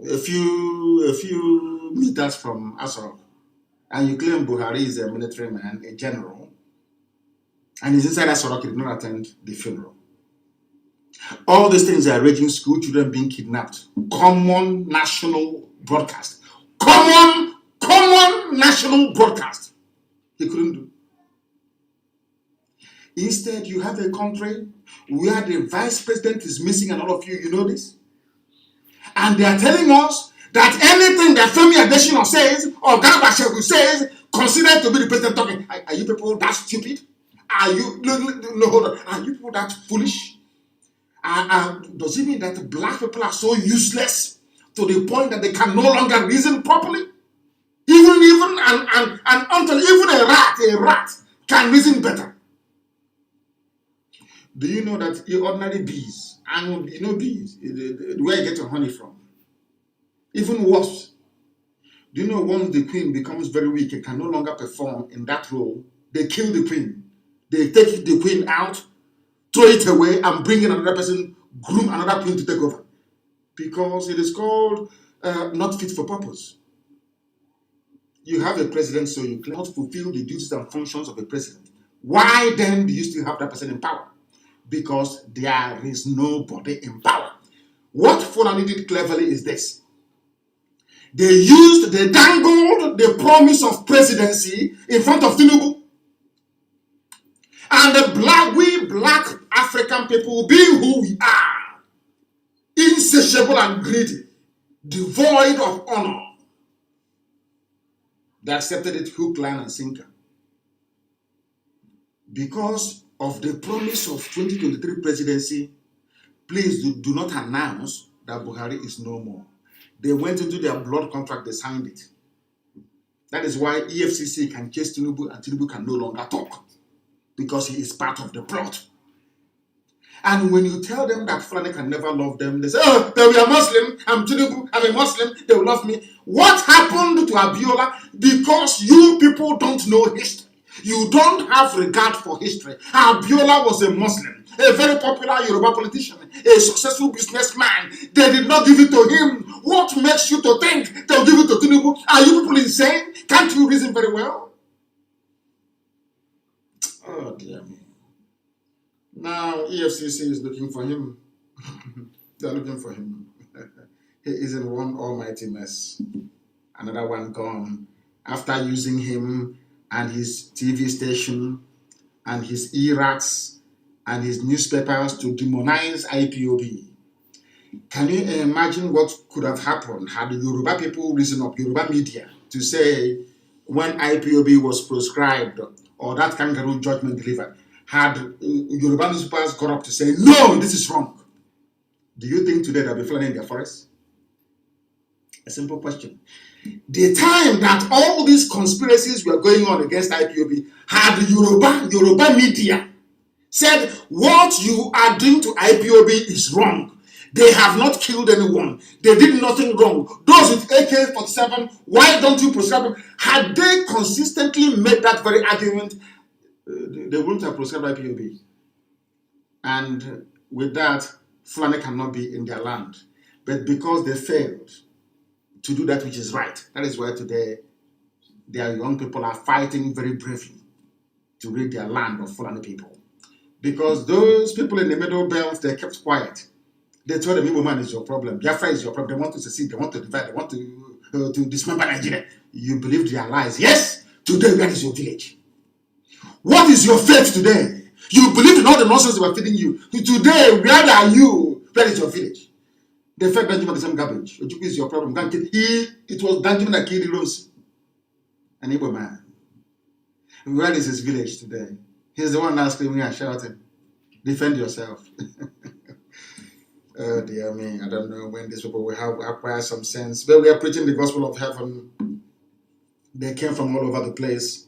[SPEAKER 1] A few meters from Asok. And you claim Buhari is a military man, a general, and he's inside Asok, he did not attend the funeral. All these things are raging, school children being kidnapped. Common national broadcast. Common national broadcast. He couldn't do. Instead, you have a country where the vice president is missing, and all of you know this. And they are telling us that anything that Femi Adesina says or Garba Shehu says, considered to be the president talking. Are you people that stupid? Are you no hold on? Are you people that foolish? Does it mean that black people are so useless to the point that they can no longer reason properly? Even until even a rat can reason better. Do you know that ordinary bees, and you know bees, where you get your honey from? Even worse, do you know once the queen becomes very weak and can no longer perform in that role, they kill the queen. They take the queen out, throw it away, and bring in another person, groom another queen to take over. Because it is called not fit for purpose. You have a president, so you cannot fulfill the duties and functions of a president. Why then do you still have that person in power? Because there is nobody in power. What Fulani did cleverly is this. They dangled the promise of presidency in front of Tinubu. And we black African people, being who we are, insatiable and greedy, devoid of honor, they accepted it hook, line, and sinker. Because of the promise of 2023 presidency, please do not announce that Buhari is no more. They went into their blood contract, they signed it. That is why EFCC can chase Tinubu and Tinubu can no longer talk. Because he is part of the plot. And when you tell them that Fulani can never love them, they say, oh, they are Muslim, I'm Tinubu, I'm a Muslim, they will love me. What happened to Abiola? Because you people don't know history. You don't have regard for history. Abiola was a Muslim, a very popular Yoruba politician, a successful businessman. They did not give it to him. What makes you to think they'll give it to Tinubu? Are you people insane? Can't you reason very well? Oh, dear me. Now, EFCC is looking for him. They're looking for him. He is in one almighty mess. Another one gone. After using him and his TV station and his e-rats and his newspapers to demonize IPOB. Can you imagine what could have happened had the Yoruba people risen up, Yoruba media, to say when IPOB was proscribed or that kangaroo judgment delivered, had Yoruba newspapers got up to say, no, this is wrong? Do you think today they'll be flying in their forests? A simple question. The time that all these conspiracies were going on against IPOB, had Yoruba media said, what you are doing to IPOB is wrong. They have not killed anyone. They did nothing wrong. Those with AK-47, why don't you proscribe them? Had they consistently made that very argument, they wouldn't have proscribed IPOB. And with that, Fulani cannot be in their land. But because they failed to do that which is right, that is why today their young people are fighting very bravely to rid their land of Fulani people. Because those people in the middle belt, they kept quiet. They told them, Igbo man is your problem. Biafra is your problem. They want to secede. They want to divide. They want to dismember Nigeria. You believed their lies. Yes, today where is your village? What is your faith today? You believed in all the nonsense they were feeding you. Today, where are you? Where is your village? They fed Benjamin the same garbage. Ojukwu is your problem. It was Benjamin that killed Rose. An Igbo man. Where is his village today? He's the one now screaming and shouting. Defend yourself. Oh dear me, I don't know when these people will have acquired some sense. But we are preaching the gospel of heaven. They came from all over the place.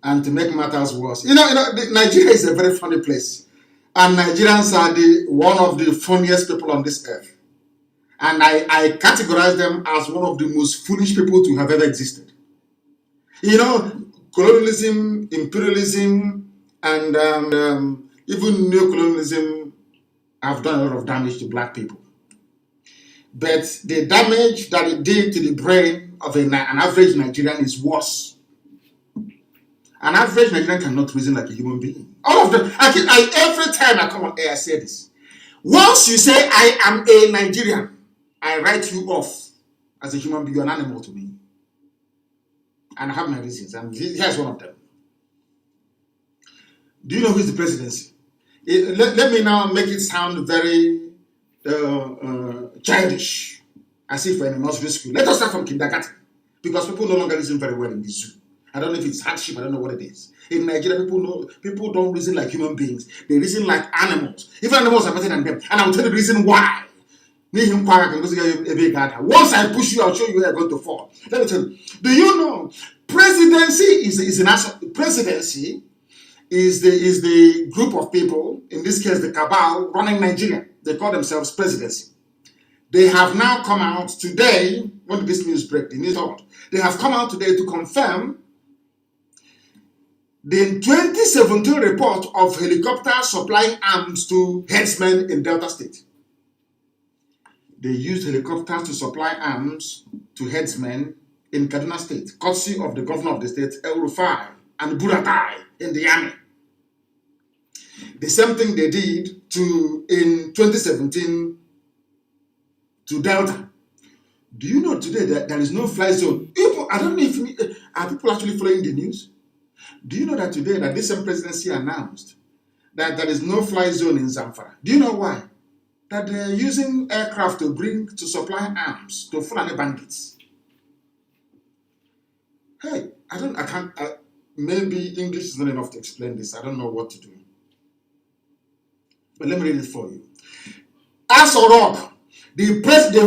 [SPEAKER 1] And to make matters worse, Nigeria is a very funny place. And Nigerians are one of the funniest people on this earth. And I categorize them as one of the most foolish people to have ever existed. You know, colonialism, imperialism, and even neocolonialism have done a lot of damage to black people. But the damage that it did to the brain of an average Nigerian is worse. An average Nigerian cannot reason like a human being. All of them. Every time I come on air, I say this. Once you say I am a Nigerian, I write you off as a human being. You're an animal to me. And I have my reasons. And here's one of them. Do you know who is the presidency? Let me now make it sound very childish, as if we're in a nursery school. Let us start from kindergarten, because people no longer reason very well in the zoo. I don't know if it's hardship, I don't know what it is. In Nigeria, people don't reason like human beings. They reason like animals. Even animals are better than them. And I'll tell you the reason why. Once I push you, I'll show you where you're going to fall. Let me tell you. Do you know presidency is a national presidency is the group of people, in this case the cabal, running Nigeria. They call themselves presidency. They have now come out today, when did this news break? The news out. They have come out today to confirm the 2017 report of helicopters supplying arms to herdsmen in Delta State. They used helicopters to supply arms to herdsmen in Kaduna State, courtesy of the governor of the state, El Rufai, and Buratai in the army. The same thing they did in 2017 to Delta. Do you know today that there is no fly zone? I don't know if are people actually following the news? Do you know that today that this same presidency announced that there is no fly zone in Zamfara? Do you know why? That they're using aircraft to supply arms to Fulani bandits. Hey, maybe English is not enough to explain this. I don't know what to do. But let me read it for you. As a rock, the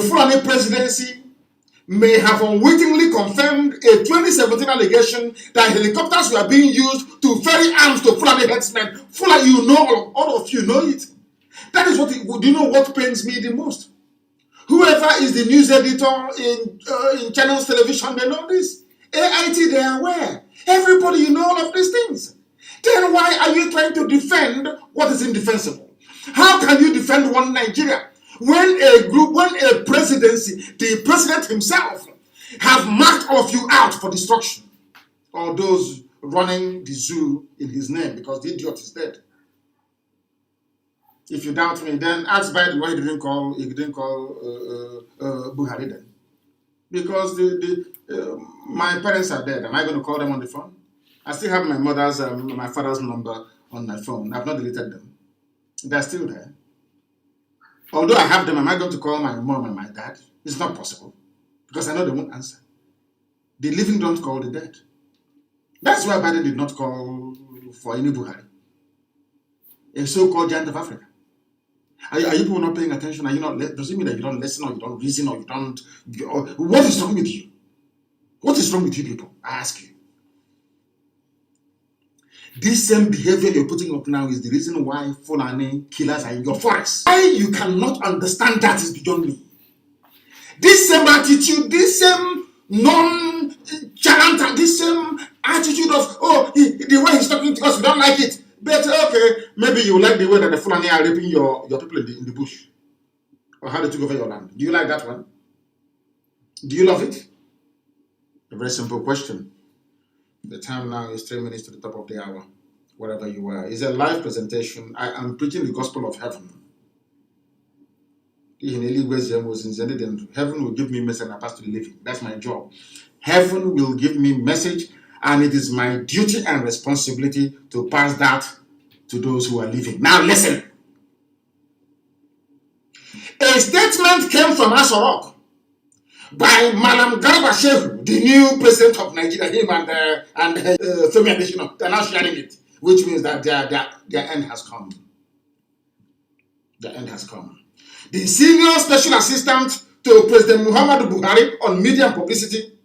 [SPEAKER 1] Fulani presidency may have unwittingly confirmed a 2017 allegation that helicopters were being used to ferry arms to Fulani herdsmen. Fulani, you know, all of you know it. That is what, do you know what pains me the most? Whoever is the news editor in channels television, they know this. AIT, they are aware. Everybody, you know all of these things. Then why are you trying to defend what is indefensible? How can you defend one Nigeria when a presidency, the president himself, have marked all of you out for destruction? Or those running the zoo in his name, because the idiot is dead. If you doubt me, then ask Biden why he didn't call Buhari then. Because my parents are dead. Am I going to call them on the phone? I still have my my father's number on my phone. I've not deleted them. They're still there. Although I have them, am I going to call my mom and my dad? It's not possible. Because I know they won't answer. The living don't call the dead. That's why Biden did not call for any Buhari, a so-called giant of Africa. Are you people not paying attention? Are you not? Does it mean that you don't listen, or you don't reason, or you don't? What is wrong with you? What is wrong with you people? I ask you. This same behavior you're putting up now is the reason why Fulani killers are in your forest. Why you cannot understand that is beyond me. This same attitude, this same non-challenge, this same attitude of, the way he's talking to us, we don't like it. But okay, maybe you like the way that the Fulani are raping your people in the bush. Or how they took over your land. Do you like that one? Do you love it? A very simple question. The time now is 3 minutes to the top of the hour, wherever you are. It's a live presentation. I am preaching the gospel of heaven. Heaven will give me message and I pass to the living. That's my job. Heaven will give me message, and it is my duty and responsibility to pass that to those who are living. Now listen. A statement came from Asorok by Malam Garba Shehu, the new president of Nigeria, him and Femi Adesina. They're now sharing it, which means that their end has come. The end has come. The senior special assistant to President Muhammadu Buhari on media and publicity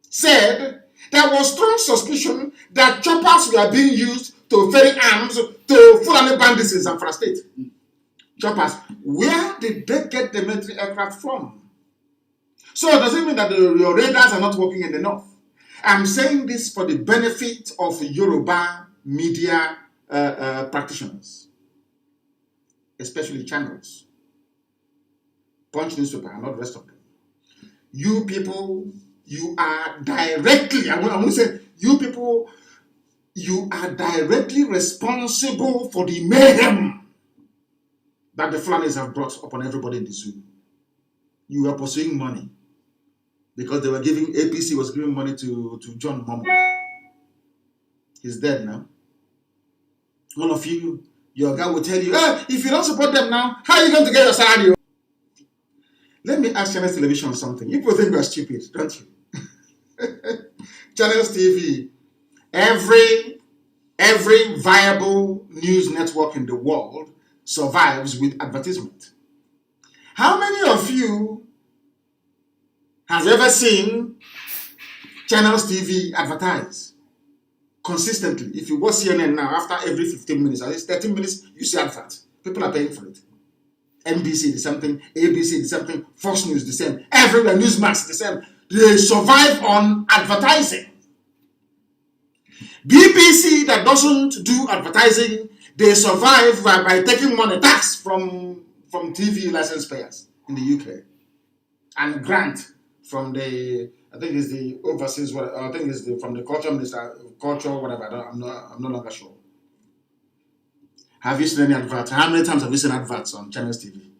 [SPEAKER 1] said there was strong suspicion that choppers were being used to ferry arms to Fulani bandits in Zamfara State. choppers. Where did they get the military aircraft from? So does it mean that your radars are not working in the north? I'm saying this for the benefit of Yoruba media practitioners, especially channels, Punch newspaper, and not the rest of them. You people, you are directly, I want to say, you people, you are directly responsible for the mayhem that the Fulanis have brought upon everybody in the zoo. You are pursuing money because they were giving, APC was giving money to John Momo. He's dead now. One of you, your guy will tell you, if you don't support them now, how are you going to get your salary? Let me ask Channels Television something. You people think we are stupid, don't you? Channels TV, every viable news network in the world survives with advertisement. How many of you has ever seen Channels TV advertise consistently? If you watch CNN now, after every 15 minutes, at least 13 minutes, you see advert. People are paying for it. NBC the same thing, ABC the same thing, Fox News the same, everywhere, Newsmax the same. They survive on advertising. BBC that doesn't do advertising, they survive by taking money tax from TV license payers in the UK and grant from the, I think it's the overseas, I think it's from the culture minister, culture, whatever. I'm no longer sure. Have you seen any adverts? How many times have you seen adverts on Channels TV?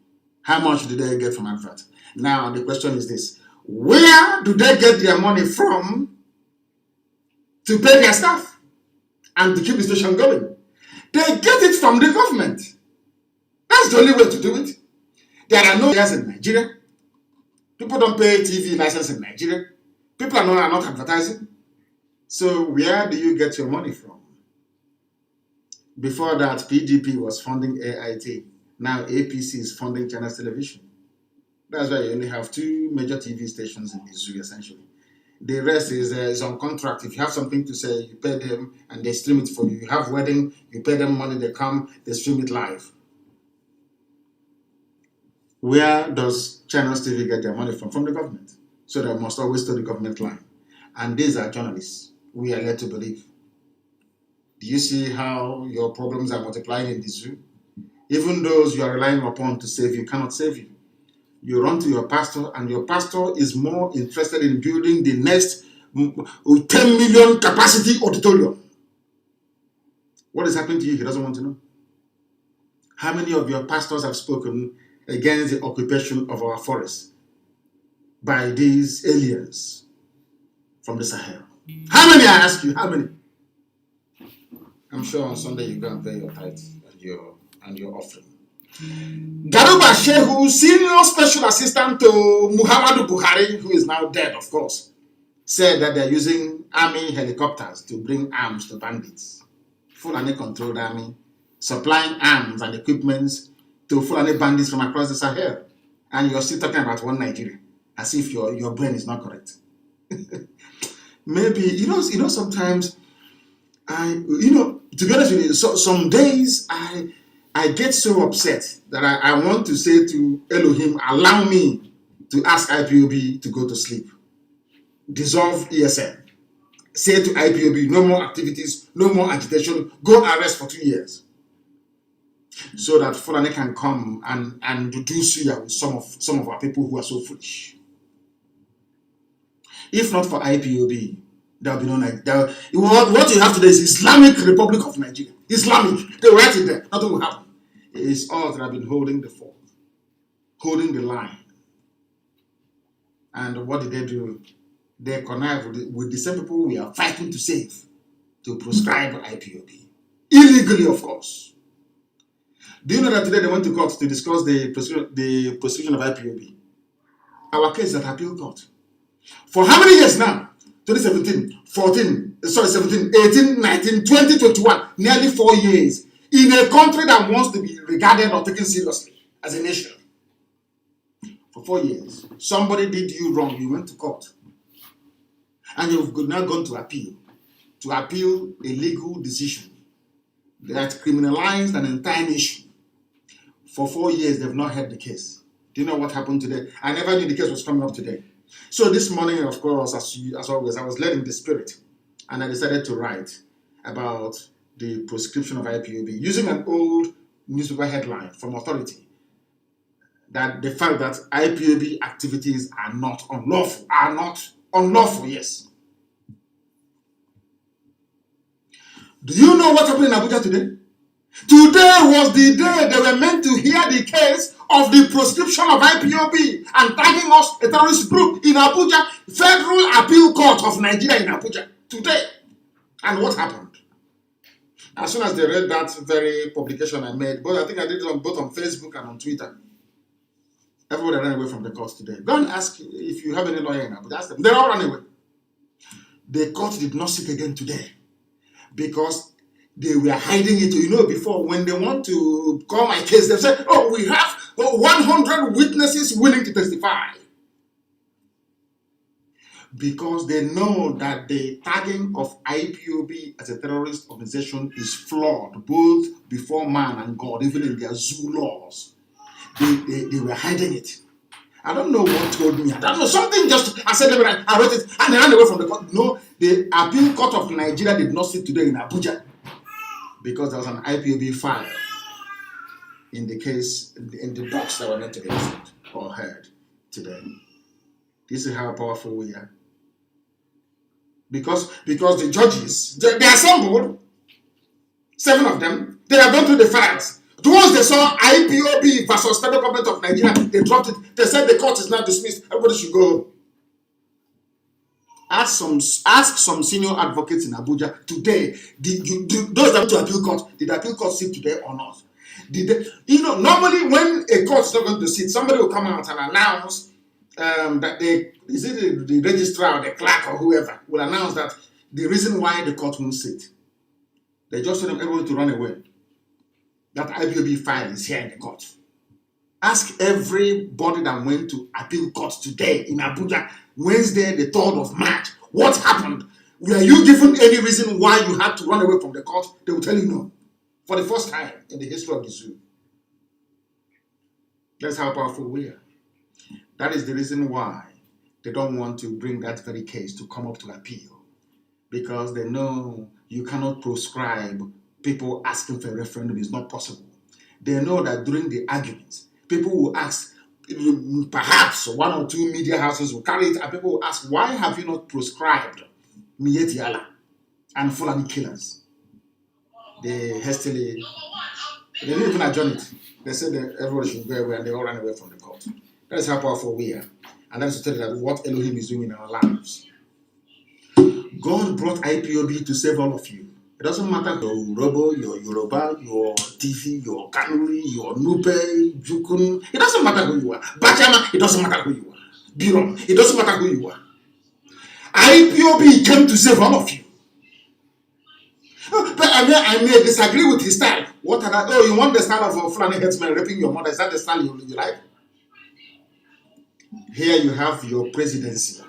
[SPEAKER 1] How much do they get from adverts? Now, the question is this. Where do they get their money from to pay their staff and to keep the station going? They get it from the government. That's the only way to do it. There are no areas in Nigeria. People don't pay TV license in Nigeria. People are not advertising. So where do you get your money from? Before that, PDP was funding AIT. Now APC is funding Channels Television. That's why you only have 2 major TV stations in the zoo, essentially. The rest is on contract. If you have something to say, you pay them and they stream it for you. You have wedding, you pay them money, they come, they stream it live. Where does Channels TV get their money from? From the government. So they must always toe the government line. And these are journalists. We are led to believe. Do you see how your problems are multiplying in the zoo? Even those you are relying upon to save you cannot save you. You run to your pastor, and your pastor is more interested in building the next 10 million capacity auditorium. What is happening to you? He doesn't want to know. How many of your pastors have spoken against the occupation of our forests by these aliens from the Sahel? How many, I ask you, how many? I'm sure on Sunday you go and pay your tithes and your offering. Garuba Shehu, senior special assistant to Muhammadu Buhari, who is now dead, of course, said that they're using army helicopters to bring arms to bandits. Fulani controlled army, supplying arms and equipments to Fulani bandits from across the Sahel. And you're still talking about one Nigeria, as if your brain is not correct. Maybe, you know, sometimes to be honest with you, some days I get so upset that I want to say to Elohim, allow me to ask IPOB to go to sleep. Dissolve ESN. Say to IPOB, no more activities, no more agitation, go arrest for 2 years. So that Fulani can come and do suya with some of our people who are so foolish. If not for IPOB, there will be no Nigeria. What you have today is Islamic Republic of Nigeria. Islamic. They write it there. Nothing will happen. It's all that have been holding the fort, holding the line. And what did they do? They connive with the same people we are fighting to save, to proscribe IPOB. Illegally, of course. Do you know that today they went to court to discuss the prosecution of IPOB? Our case is at appeal court. For how many years now? 2017, 17, 18, 19, 20, 21, nearly 4 years. In a country that wants to be regarded or taken seriously as a nation. For 4 years. Somebody did you wrong, you went to court. And you've now gone to appeal a legal decision that criminalized an entire nation For 4 years, they've not heard the case. Do you know what happened today? I never knew the case was coming up today. So this morning, of course, as always, I was led in the spirit, and I decided to write about the proscription of IPOB using an old newspaper headline from authority, that the fact that IPOB activities are not unlawful, yes. Do you know what happened in Abuja today? Today was the day they were meant to hear the case of the proscription of IPOB and tagging us a terrorist group in Abuja, Federal Appeal Court of Nigeria in Abuja today. And what happened? As soon as they read that very publication I made, but I think I did it both on Facebook and on Twitter, everybody ran away from the court today. Go and ask if you have any lawyer in Abuja. Ask them. They all ran away. The court did not sit again today because they were hiding it. You know, before, when they want to call my case, they say, oh, we have 100 witnesses willing to testify. Because they know that the tagging of IPOB as a terrorist organization is flawed, both before man and God, even in their zoo laws. They were hiding it. I don't know what told me. I don't know. Something just, I said, I wrote it, and they ran away from the court. No, the Appeal Court of Nigeria did not sit today in Abuja because there was an IPOB file in the case, in the docs that were meant to be listened or heard today. This is how powerful we are. Because the judges, they assembled, 7 of them, they have gone through the files. Once they saw IPOB versus Federal Government of Nigeria, they dropped it. They said the court is now dismissed. Everybody should go. Ask some senior advocates in Abuja today. Those that went to appeal court, did the appeal court sit today or not? Normally when a court is not going to sit, somebody will come out and announce that the registrar or the clerk or whoever will announce that the reason why the court won't sit. They just told everybody to run away. That IPOB file is here in the court. Ask everybody that went to appeal court today in Abuja, Wednesday, the 3rd of March, what happened? Were you given any reason why you had to run away from the court? They will tell you no. For the first time in the history of the zoo. That's how powerful we are. That is the reason why they don't want to bring that very case to come up to appeal. Because they know you cannot proscribe people asking for a referendum. Is not possible. They know that during the arguments, people will ask, perhaps 1 or 2 media houses will carry it, and people will ask, why have you not proscribed Miyetti Allah and Fulani killers? They hastily, they didn't even adjourn it. They said that everybody should go away, and they all ran away from the court. That is how powerful we are. And that is to tell you that what Elohim is doing in our lives. God brought IPOB to save all of you. It doesn't matter your Robo, your Yoruba, your Tifi, your Kanuri, your Nupe, Jukun. It doesn't matter who you are. Bachama, it doesn't matter who you are. Biron, it doesn't matter who you are. IPOB came to save all of you. But I may disagree with his style. What are that? Oh, you want the style of a Fulani headsman raping your mother? Is that the style you like? Here you have your presidency.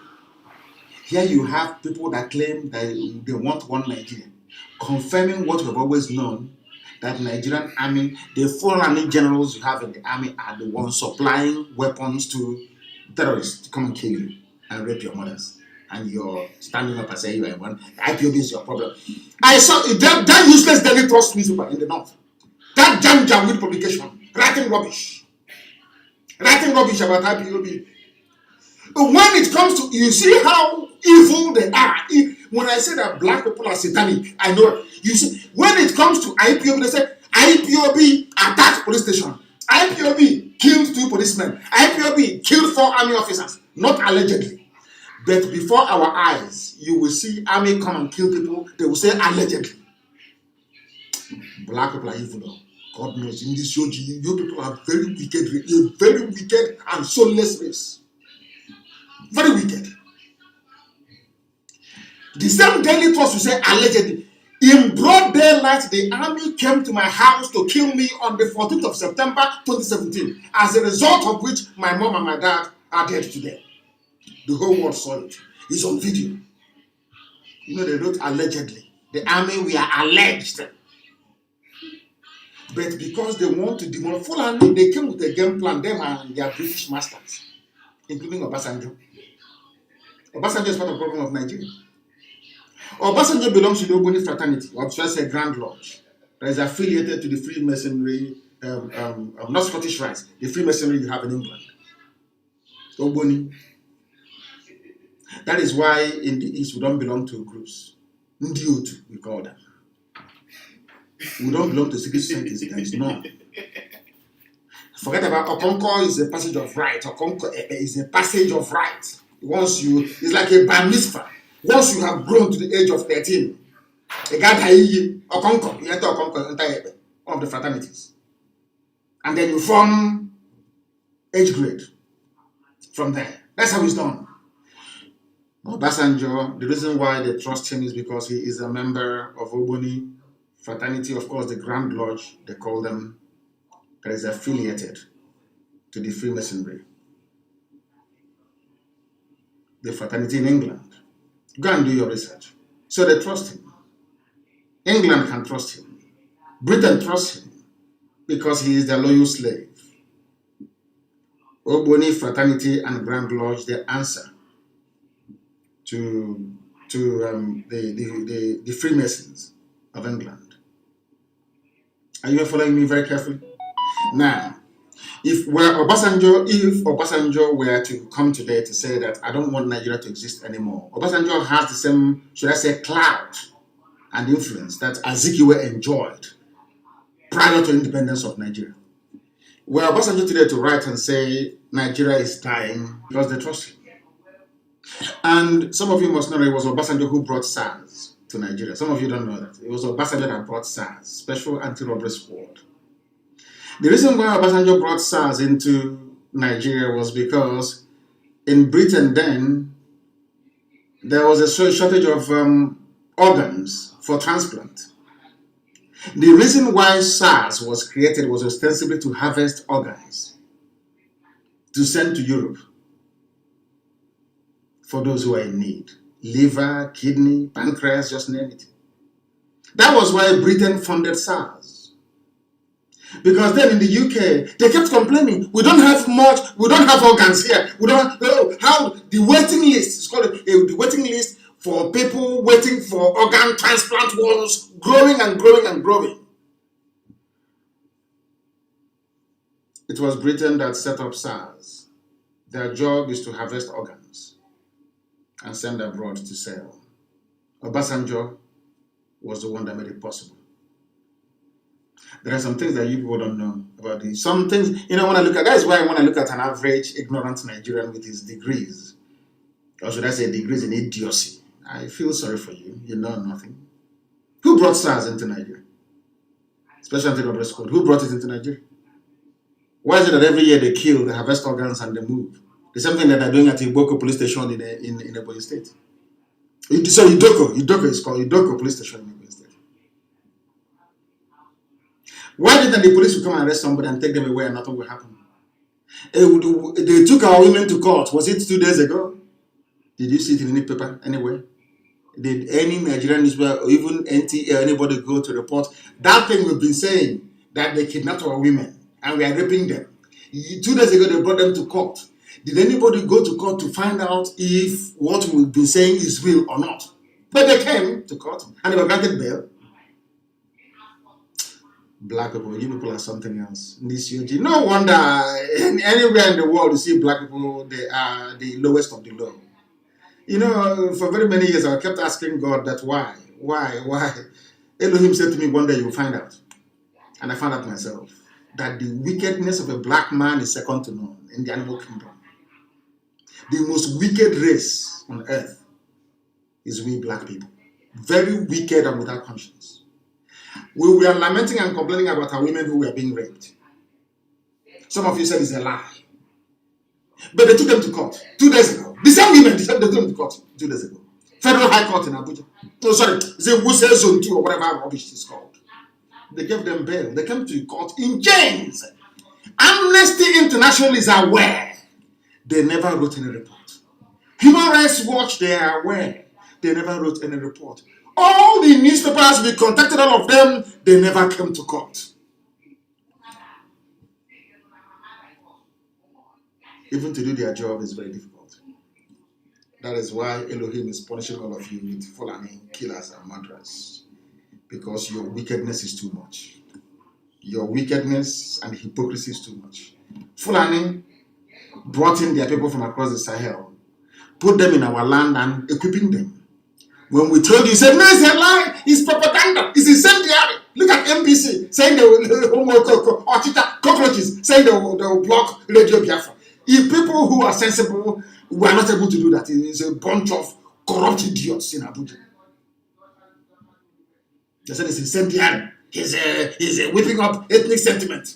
[SPEAKER 1] Here you have people that claim that they want one Nigeria, confirming what we've always known, that Nigerian army, the Fulani generals you have in the army are the ones supplying weapons to terrorists to come and kill you and rape your mothers. And you're standing up and saying you are one. IPOB is your problem. I saw that useless Daily Trust newspaper in the north. That jam with publication, writing rubbish about IPOB. When it comes to, you see how evil they are. When I say that black people are satanic, I know. You see, when it comes to IPOB, they say IPOB attacked police station. IPOB killed 2 policemen. IPOB killed 4 army officers. Not allegedly. But before our eyes, you will see army come and kill people. They will say allegedly. Black people are evil though. God knows. In this show, you people are very wicked and soulless race. Very wicked. The same Daily Trust will say allegedly. In broad daylight, the army came to my house to kill me on the 14th of September 2017. As a result of which my mom and my dad are dead today. The whole world saw it. It's on video. You know, they wrote allegedly. The army, we are alleged. But because they want to demolish Fulani, they came with a game plan, them and their British masters, including Obasanjo. Obasanjo is part of the problem of Nigeria. Obasanjo belongs to the Ogboni fraternity, or just a Grand Lodge, that is affiliated to the Freemasonry, not Scottish Rites, the Freemasonry you have in England. Ogboni. That is why in the East we don't belong to groups. Ndiut, we call them. We don't belong to secret societies. There is none. Forget about Okonko is a passage of right. Okonko is a passage of right. It's like a bar mitzvah. Once you have grown to the age of 13, a guy Okonko, you enter Okonko, one of the fraternities. And then you form age grade from there. That's how it's done. Obasanjo, the reason why they trust him is because he is a member of Ogboni fraternity, of course, the Grand Lodge, they call them, that is affiliated to the Freemasonry. The fraternity in England. Go and do your research. So they trust him. England can trust him. Britain trusts him because he is their loyal slave. Ogboni fraternity and Grand Lodge, they answer to the Freemasons of England. Are you following me very carefully? Now, if Obasanjo were to come today to say that I don't want Nigeria to exist anymore, Obasanjo has the same, should I say, clout and influence that Azikiwe enjoyed prior to independence of Nigeria. Were Obasanjo today to write and say Nigeria is dying because they trust him. And some of you must know that it was Obasanjo who brought SARS to Nigeria. Some of you don't know that. It was Obasanjo that brought SARS, Special Anti-Robbery Squad. The reason why Obasanjo brought SARS into Nigeria was because in Britain then, there was a shortage of organs for transplant. The reason why SARS was created was ostensibly to harvest organs to send to Europe for those who are in need. Liver, kidney, pancreas, just name it. That was why Britain funded SARS. Because then in the UK, they kept complaining, we don't have organs here. We don't how the waiting list, it's called the waiting list for people waiting for organ transplant was growing and growing and growing. It was Britain that set up SARS. Their job is to harvest organs and send abroad to sell. Obasanjo was the one that made it possible. There are some things that you people don't know about this. Some things, when I look at, that's why when I look at an average ignorant Nigerian with his degrees, or should I say degrees in idiocy, I feel sorry for you. You know nothing. Who brought SARS into Nigeria? Special Anti-Robbery Squad. Who brought it into Nigeria? Why is it that every year they kill, they harvest organs and they move? The same thing that they're doing at Iboko police station in Ebonyi State. So Idoko is called Idoko police station in Ebonyi State. Why didn't the police come and arrest somebody and take them away and nothing will happen? They took our women to court. Was it 2 days ago? Did you see it in any paper anywhere? Did any Nigerian newspaper or even NTA or anybody go to report that thing we've been saying, that they kidnapped our women and we are raping them? 2 days ago they brought them to court. Did anybody go to court to find out if what we've been saying is real or not? But they came to court and they were granted bail. Black people, you people are something else. No wonder anywhere in the world you see black people, they are the lowest of the low. For very many years I kept asking God that why? Elohim said to me, one day you'll find out. And I found out myself that the wickedness of a black man is second to none in the animal kingdom. The most wicked race on earth is we black people. Very wicked and without conscience. We were lamenting and complaining about our women who were being raped. Some of you said it's a lie. But they took them to court 2 days ago. The same women, they took them to court 2 days ago. Federal High Court in Abuja. Oh, sorry, it's a Wuse Zone 2 or whatever rubbish it's called. They gave them bail. They came to court in chains. Amnesty International is aware. They never wrote any report. Human Rights Watch, they are aware. They never wrote any report. All the newspapers, we contacted all of them. They never came to court. Even to do their job is very difficult. That is why Elohim is punishing all of you with Fulani killers and murderers. Because your wickedness is too much. Your wickedness and hypocrisy is too much. Fulani brought in their people from across the Sahel, put them in our land and equipping them. When we told you, said, no, it's a lie, it's propaganda, it's incendiary. Look at NBC saying they will, cockroaches saying they will block Radio Biafra. If people who are sensible were not able to do that, it's a bunch of corrupt idiots in Abuja. They said it's incendiary. He's whipping up ethnic sentiment.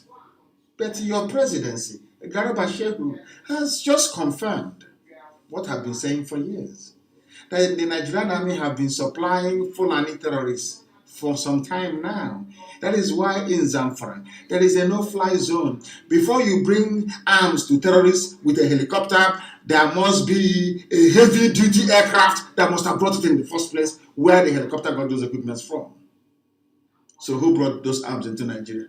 [SPEAKER 1] But your presidency, Garba Shehu, has just confirmed what I've been saying for years. That the Nigerian army have been supplying Fulani terrorists for some time now. That is why in Zamfara, there is a no-fly zone. Before you bring arms to terrorists with a helicopter, there must be a heavy-duty aircraft that must have brought it in the first place where the helicopter got those equipments from. So who brought those arms into Nigeria?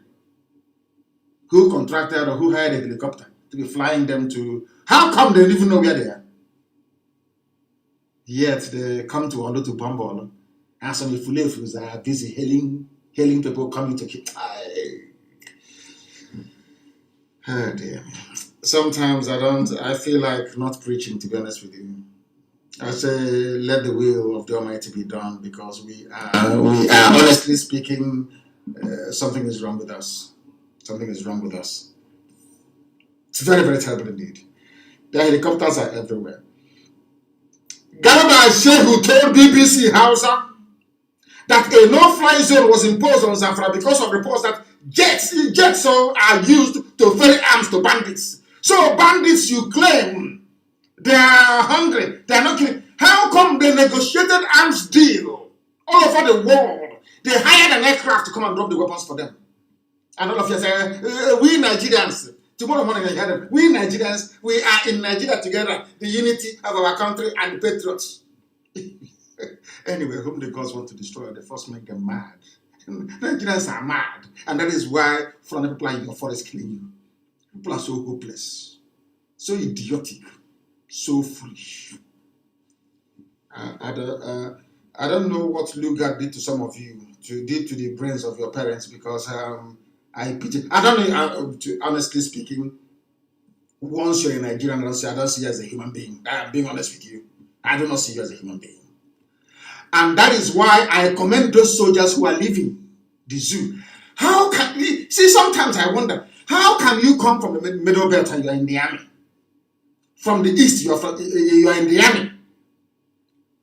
[SPEAKER 1] Who contracted or who hired a helicopter to be flying them to? How come they don't even know where they are? Yet they come to Ondo to bomb Ondo, and some Ifulefus are busy hailing people coming to kill. Oh dear. Sometimes I feel like not preaching, to be honest with you. I say, let the will of the Almighty be done, because we are honestly speaking, something is wrong with us. Something is wrong with us. It's very, very terrible indeed. The helicopters are everywhere. Garba Shehu told BBC Hausa that a no-fly zone was imposed on Zamfara because of reports that jets are used to ferry arms to bandits. So bandits, you claim, they are hungry, they are not killing. How come they negotiated arms deal all over the world? They hired an aircraft to come and drop the weapons for them. And all of you say, we Nigerians, tomorrow morning I heard them, we Nigerians, we are in Nigeria together, the unity of our country and the patriots. Anyway, whom the gods want to destroy, they first make them mad. Nigerians are mad. And that is why foreign people are in your forest killing you. People are so hopeless, so idiotic, so foolish. I don't know what Lugard did to some of you, did to the brains of your parents, because I pity. I don't know, honestly speaking, once you're in Nigeria, I don't see you as a human being. I'm being honest with you. I do not see you as a human being. And that is why I commend those soldiers who are leaving the zoo. How can you see? Sometimes I wonder, how can you come from the middle belt and you are in the army? From the east, you are in the army.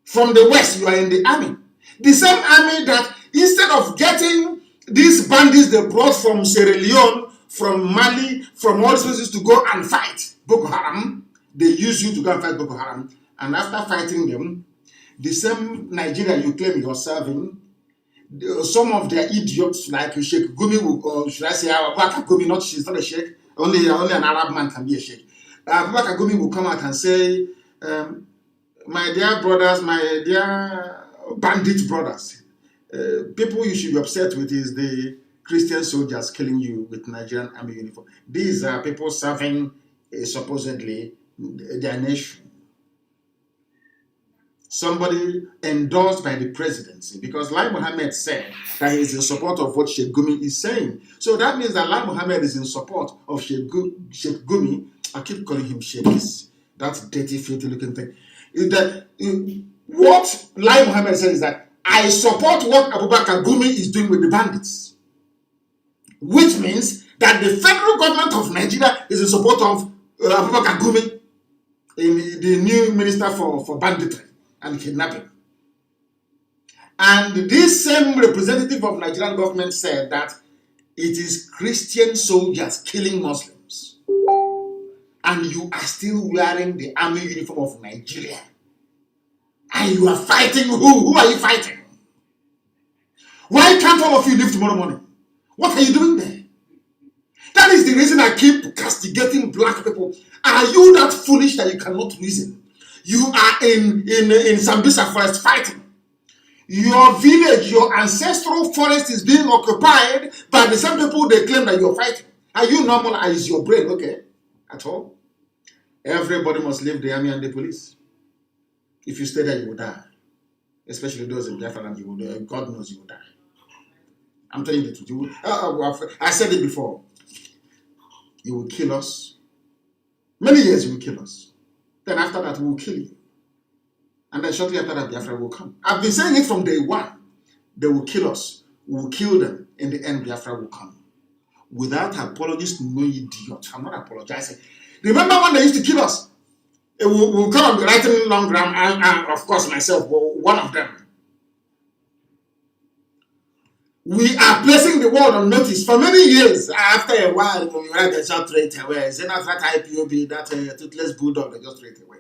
[SPEAKER 1] From the west, you are in the army. The same army that instead of getting these bandits they brought from Sierra Leone, from Mali, from all places to go and fight Boko Haram, they use you to go and fight Boko Haram. And after fighting them, the same Nigeria you claim you're serving, some of their idiots like Sheikh Gumi, or should I say Abubakar Gumi, she's not a sheikh, only an Arab man can be a sheikh. Abubakar Gumi will come out and say, my dear brothers, my dear bandit brothers, people you should be upset with is the Christian soldiers killing you with Nigerian army uniform. These are people serving supposedly their nation. Somebody endorsed by the presidency, because Lai Mohammed said that he is in support of what Sheikh Gumi is saying. So that means that Lai Mohammed is in support of Sheikh Gumi. I keep calling him Sheikh, that dirty, filthy looking thing. What Lai Mohammed said is that I support what Abubakar Gumi is doing with the bandits. Which means that the federal government of Nigeria is in support of Abubakar Gumi, the new minister for banditry and kidnapping. And this same representative of Nigerian government said that it is Christian soldiers killing Muslims. And you are still wearing the army uniform of Nigeria. And you are fighting who? Who are you fighting? Why can't all of you leave tomorrow morning? What are you doing there? That is the reason I keep castigating black people. Are you that foolish that you cannot reason? You are in Sambisa forest fighting. Your village, your ancestral forest is being occupied by the same people they claim that you're fighting. Are you normal? Is your brain okay at all? Everybody must leave the army and the police. If you stay there, you will die. Especially those in Biafra land, you will die. God knows you will die. I'm telling you the truth. You will, I said it before. You will kill us. Many years you will kill us. Then after that, we will kill you. And then shortly after that, Biafra will come. I've been saying it from day one. They will kill us. We will kill them. In the end, Biafra will come. Without apologies, no idiot. I'm not apologizing. Remember when they used to kill us? We'll come and be writing long gram, and of course myself, one of them. We are placing the world on notice for many years. After a while, when we write the shot straight away, it's not that IPOB, that toothless bulldog, they just straight away.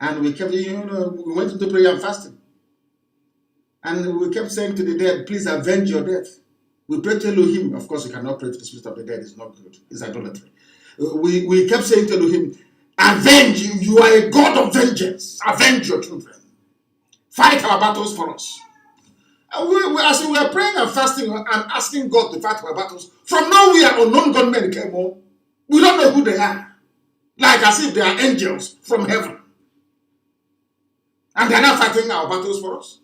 [SPEAKER 1] And we kept, we went into prayer and fasting. And we kept saying to the dead, please avenge your death. We prayed to Elohim. Of course, you cannot pray to the spirit of the dead. It's not good. It's idolatry. We kept saying to Elohim, avenge you. You are a God of vengeance. Avenge your children. Fight our battles for us. As we were praying and fasting and asking God to fight our battles, from nowhere unknown gunmen came home. We don't know who they are. Like as if they are angels from heaven. And they're not fighting our battles for us.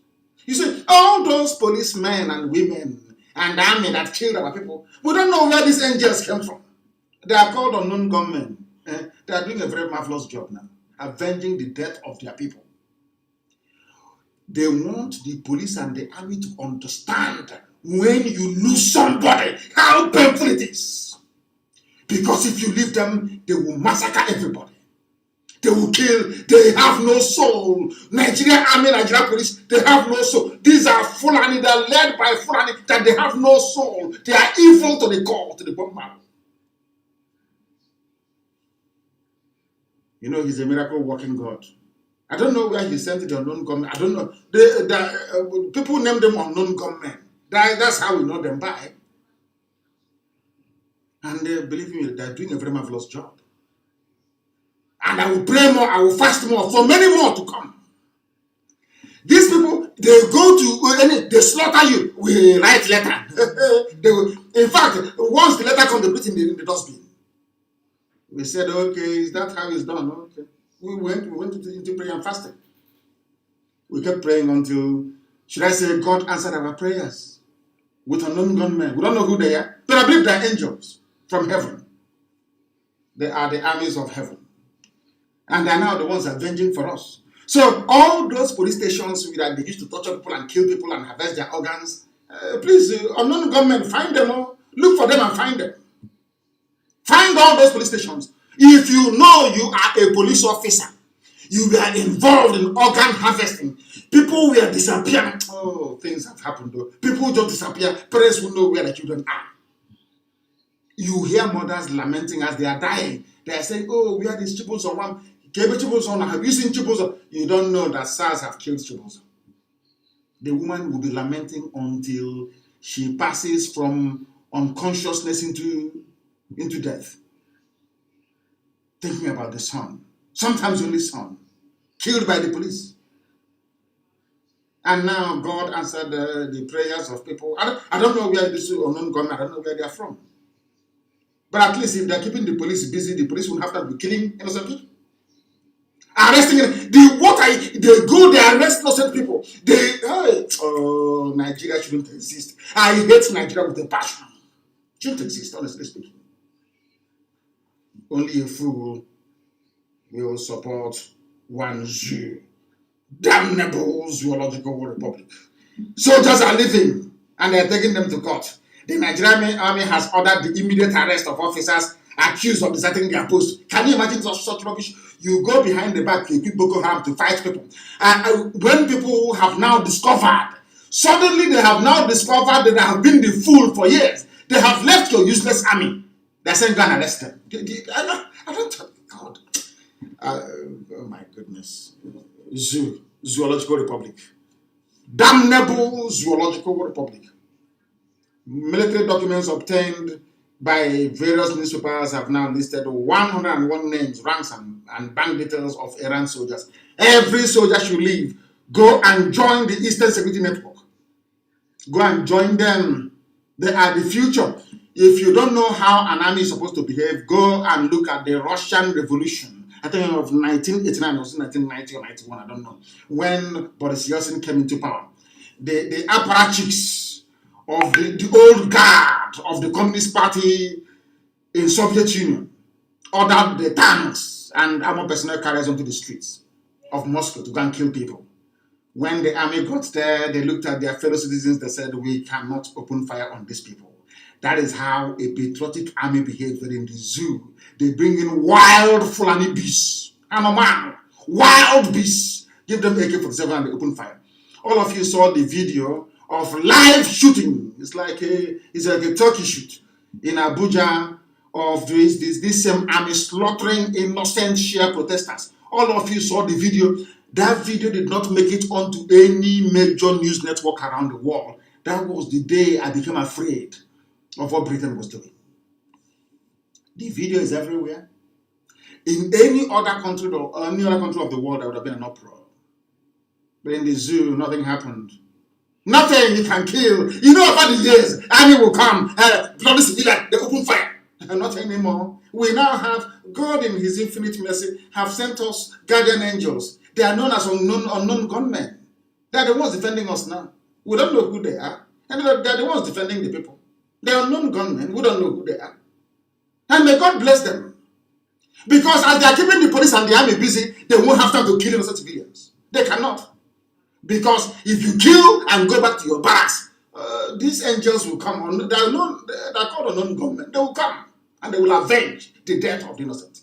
[SPEAKER 1] You see, all those policemen and women and the army that killed our people, we don't know where these angels came from. They are called unknown gunmen. They are doing a very marvelous job now, avenging the death of their people. They want the police and the army to understand when you lose somebody, how painful it is. Because if you leave them, they will massacre everybody. They will kill. They have no soul. Nigerian army, Nigerian police, they have no soul. These are Fulani. They are led by Fulani that they have no soul. They are evil to the core, to the bone marrow. You know, he's a miracle working God. I don't know where he sent the unknown gunmen. I don't know. People name them unknown gunmen. That's how we know them by. And believe me, they're doing a very marvelous job. And I will pray more, I will fast more, for many more to come. These people, they go to, they slaughter you. We write letter. In fact, once the letter comes, they put it in the dustbin. We said, okay, is that how it's done? Okay. We went into prayer and fasting. We kept praying until, should I say, God answered our prayers with unknown gunmen. We don't know who they are, but I believe they're angels from heaven. They are the armies of heaven. And they are now the ones avenging for us. So all those police stations that they used to torture people and kill people and harvest their organs, please, unknown gunmen, find them all. Look for them and find them. Find all those police stations. If you know you are a police officer, you were involved in organ harvesting, people were disappearing. Oh, things have happened though. People just disappear. Parents will know where the children are. You hear mothers lamenting as they are dying. They are saying, oh, we are these Chibuzo one. Have you seen Chibuzo? You don't know that SARS have killed Chibuzo. The woman will be lamenting until she passes from unconsciousness into death. Thinking about the son. Sometimes only son. Killed by the police. And now God answered the prayers of people. I don't know where this unknown gunmen, I don't know where they are from. But at least if they're keeping the police busy, the police will have to be killing innocent people. Arresting them. They go, they arrest innocent people. Nigeria shouldn't exist. I hate Nigeria with a passion. Shouldn't exist, honestly speaking. Only a fool will support one zoo. Damnable zoological republic. Soldiers are living and they're taking them to court. The Nigerian army has ordered the immediate arrest of officers accused of deserting their post. Can you imagine such rubbish? You go behind the back, you equip Boko Haram to fight people. And when people have now discovered, suddenly they have now discovered that they have been the fool for years. They have left your useless army. They're saying, go and arrest them. I don't, God. Oh my goodness. Zoological Republic. Damnable Zoological Republic. Military documents obtained by various newspapers have now listed 101 names, ranks, and bank details of Iran soldiers. Every soldier should leave. Go and join the Eastern Security Network. Go and join them. They are the future. If you don't know how an army is supposed to behave, go and look at the Russian Revolution. I think of 1989 or 1990 or 91, I don't know, when Boris Yeltsin came into power. The apparatchiks of the old guard of the Communist Party in Soviet Union ordered the tanks and armored personnel carriers onto the streets of Moscow to go and kill people. When the army got there, they looked at their fellow citizens, they said, we cannot open fire on these people. That is how a patriotic army behaves in the zoo. They bring in wild Fulani beasts. I'm a man. Wild beasts. Give them AK-47 and they open fire. All of you saw the video of live shooting. It's like a turkey shoot in Abuja of this same army slaughtering innocent Shia protesters. All of you saw the video. That video did not make it onto any major news network around the world. That was the day I became afraid of what Britain was doing. The video is everywhere. In any other country or any other country of the world, there would have been an uproar. But in the zoo, nothing happened. Nothing you can kill. You know, over the years, army will come, bloody civilian, they open fire. Not anymore. We now have God in His infinite mercy have sent us guardian angels. They are known as unknown gunmen. They are the ones defending us now. We don't know who they are. And they are the ones defending the people. They are unknown gunmen. We don't know who they are. And may God bless them. Because as they are keeping the police and the army busy, they won't have time to kill innocent civilians. They cannot. Because if you kill and go back to your barracks, these angels will come on. They are called unknown gunmen. They will come and they will avenge the death of the innocent.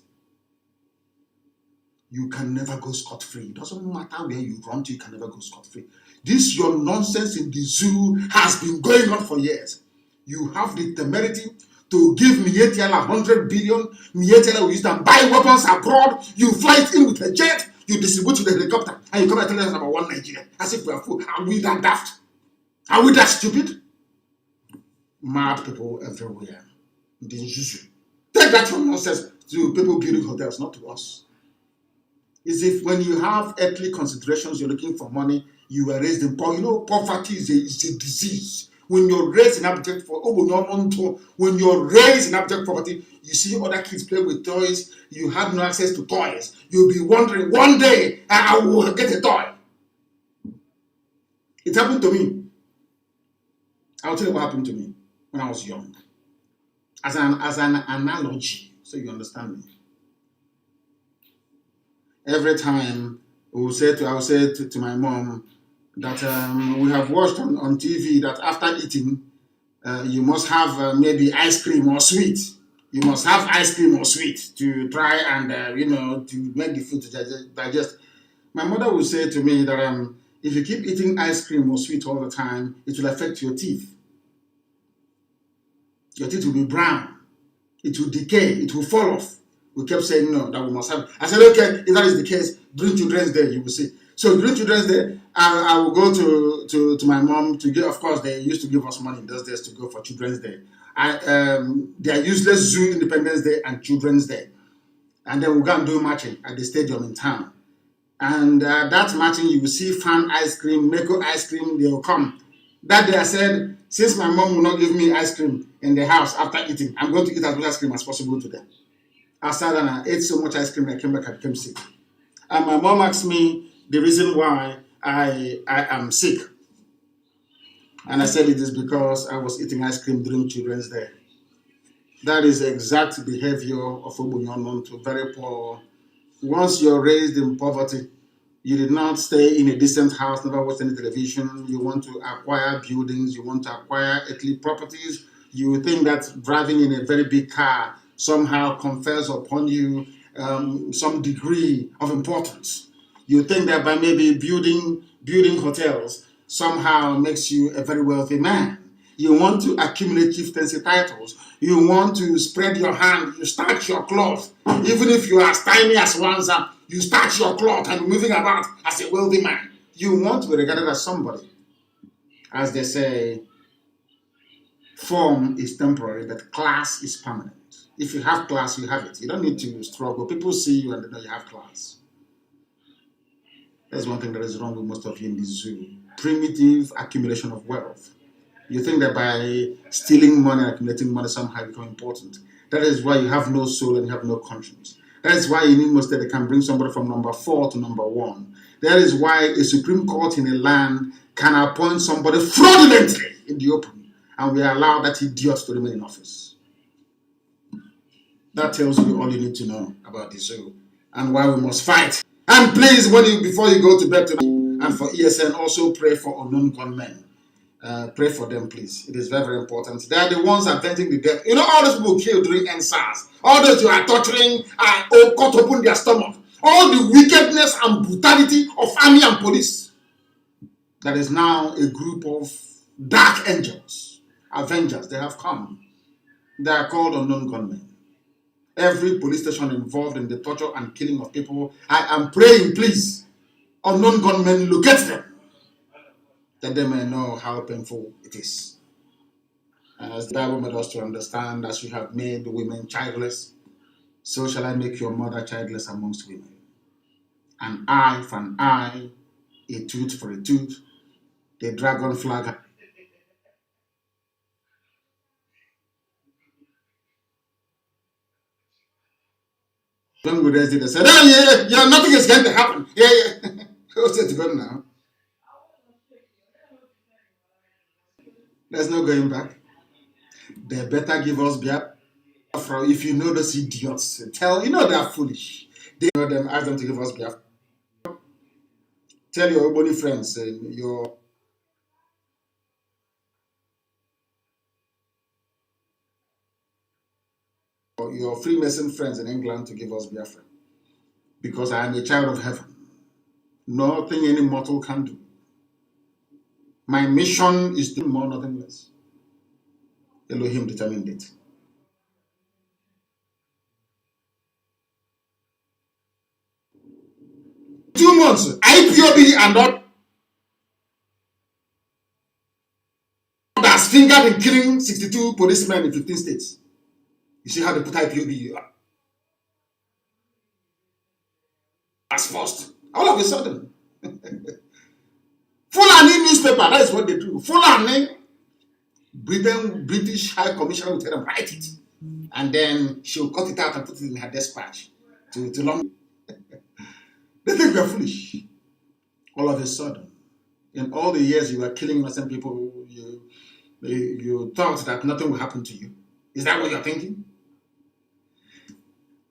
[SPEAKER 1] You can never go scot-free. It doesn't matter where you run to, you can never go scot-free. This your nonsense in the zoo has been going on for years. You have the temerity to give Mietiala 100 billion. Mietiala will use them, buy weapons abroad. You fly it in with a jet. You distribute to the helicopter. And you come and tell us about one Nigeria. As if we are fool. Are we that daft? Are we that stupid? Mad people everywhere. Take that from nonsense to people building hotels, not to us. Is if when you have earthly considerations, you're looking for money, you were raised in poverty. You know, poverty is a disease. When you're raised in abject poverty, you see other kids play with toys, you have no access to toys. You'll be wondering, one day I will get a toy. It happened to me. I'll tell you what happened to me when I was young. As an analogy, so you understand me. Every time I will say to my mom that we have watched on TV that after eating, you must have maybe ice cream or sweet. You must have ice cream or sweet to try and, to make the food to digest. My mother will say to me that if you keep eating ice cream or sweet all the time, it will affect your teeth. Your teeth will be brown. It will decay. It will fall off. We kept saying no, that we must have. I said, okay, if that is the case, during Children's Day, you will see. So during Children's Day, I will go to my mom to give. Of course, they used to give us money in those days to go for Children's Day. They are useless Zoo Independence Day and Children's Day. And then we'll go and do matching at the stadium in town. And that matching, you will see Fan ice cream, Mako ice cream, they will come. That day I said, since my mom will not give me ice cream in the house after eating, I'm going to eat as much ice cream as possible today. I sat and I ate so much ice cream, I came back and became sick. And my mom asked me the reason why I am sick. And I said it is because I was eating ice cream during Children's Day. That is exact behavior of Obunyonon to very poor. Once you're raised in poverty, you did not stay in a decent house, never watched any television, you want to acquire buildings, you want to acquire earthly properties, you think that driving in a very big car somehow confers upon you some degree of importance. You think that by maybe building hotels somehow makes you a very wealthy man. You want to accumulate chieftaincy titles. You want to spread your hand. You starch your cloth. Even if you are as tiny as Wanza, you starch your cloth and moving about as a wealthy man. You want to be regarded as somebody. As they say, form is temporary, but class is permanent. If you have class, you have it. You don't need to struggle. People see you and they know you have class. That's one thing that is wrong with most of you in this zoo. Primitive accumulation of wealth. You think that by stealing money and accumulating money somehow you become important. That is why you have no soul and you have no conscience. That is why in Imo State they can bring somebody from number 4 to number 1. That is why a Supreme Court in a land can appoint somebody fraudulently in the open, and we allow that idiot to remain in office. That tells you all you need to know about the zoo and why we must fight. And please, before you go to bed tonight, and for ESN, also pray for unknown gunmen. Pray for them, please. It is very, very important. They are the ones avenging the death. You know, all those people killed during NSAS, all those you are torturing, cut open their stomach, all the wickedness and brutality of army and police. That is now a group of dark angels, avengers. They have come. They are called unknown gunmen. Every police station involved in the torture and killing of people, I am praying, please, unknown gunmen, locate them, that they may know how painful it is. As the Bible made us to understand, as you have made women childless, so shall I make your mother childless amongst women. An eye for an eye, a tooth for a tooth, the dragon flag. When we raised it, they said, oh, yeah, nothing is going to happen. Yeah. What's it going now? There's no going back. They better give us Biafra. If you know those idiots, they are foolish. They know them, ask them to give us Biafra. Tell your Ogboni friends, your Freemason friends in England to give us Biafra. Because I am a child of heaven. Nothing any mortal can do. My mission is to do more, nothing less. Elohim determined it. Two months, IPOB and others fingered in killing 62 policemen in 15 states. You see how they put IPOB as first. All of a sudden. Fulani newspaper, that is what they do. Fulani, British High Commissioner will tell them, write it. And then she'll cut it out and put it in her dispatch to London. They think we're foolish. All of a sudden, in all the years you were killing innocent people, you thought that nothing will happen to you. Is that what you're thinking?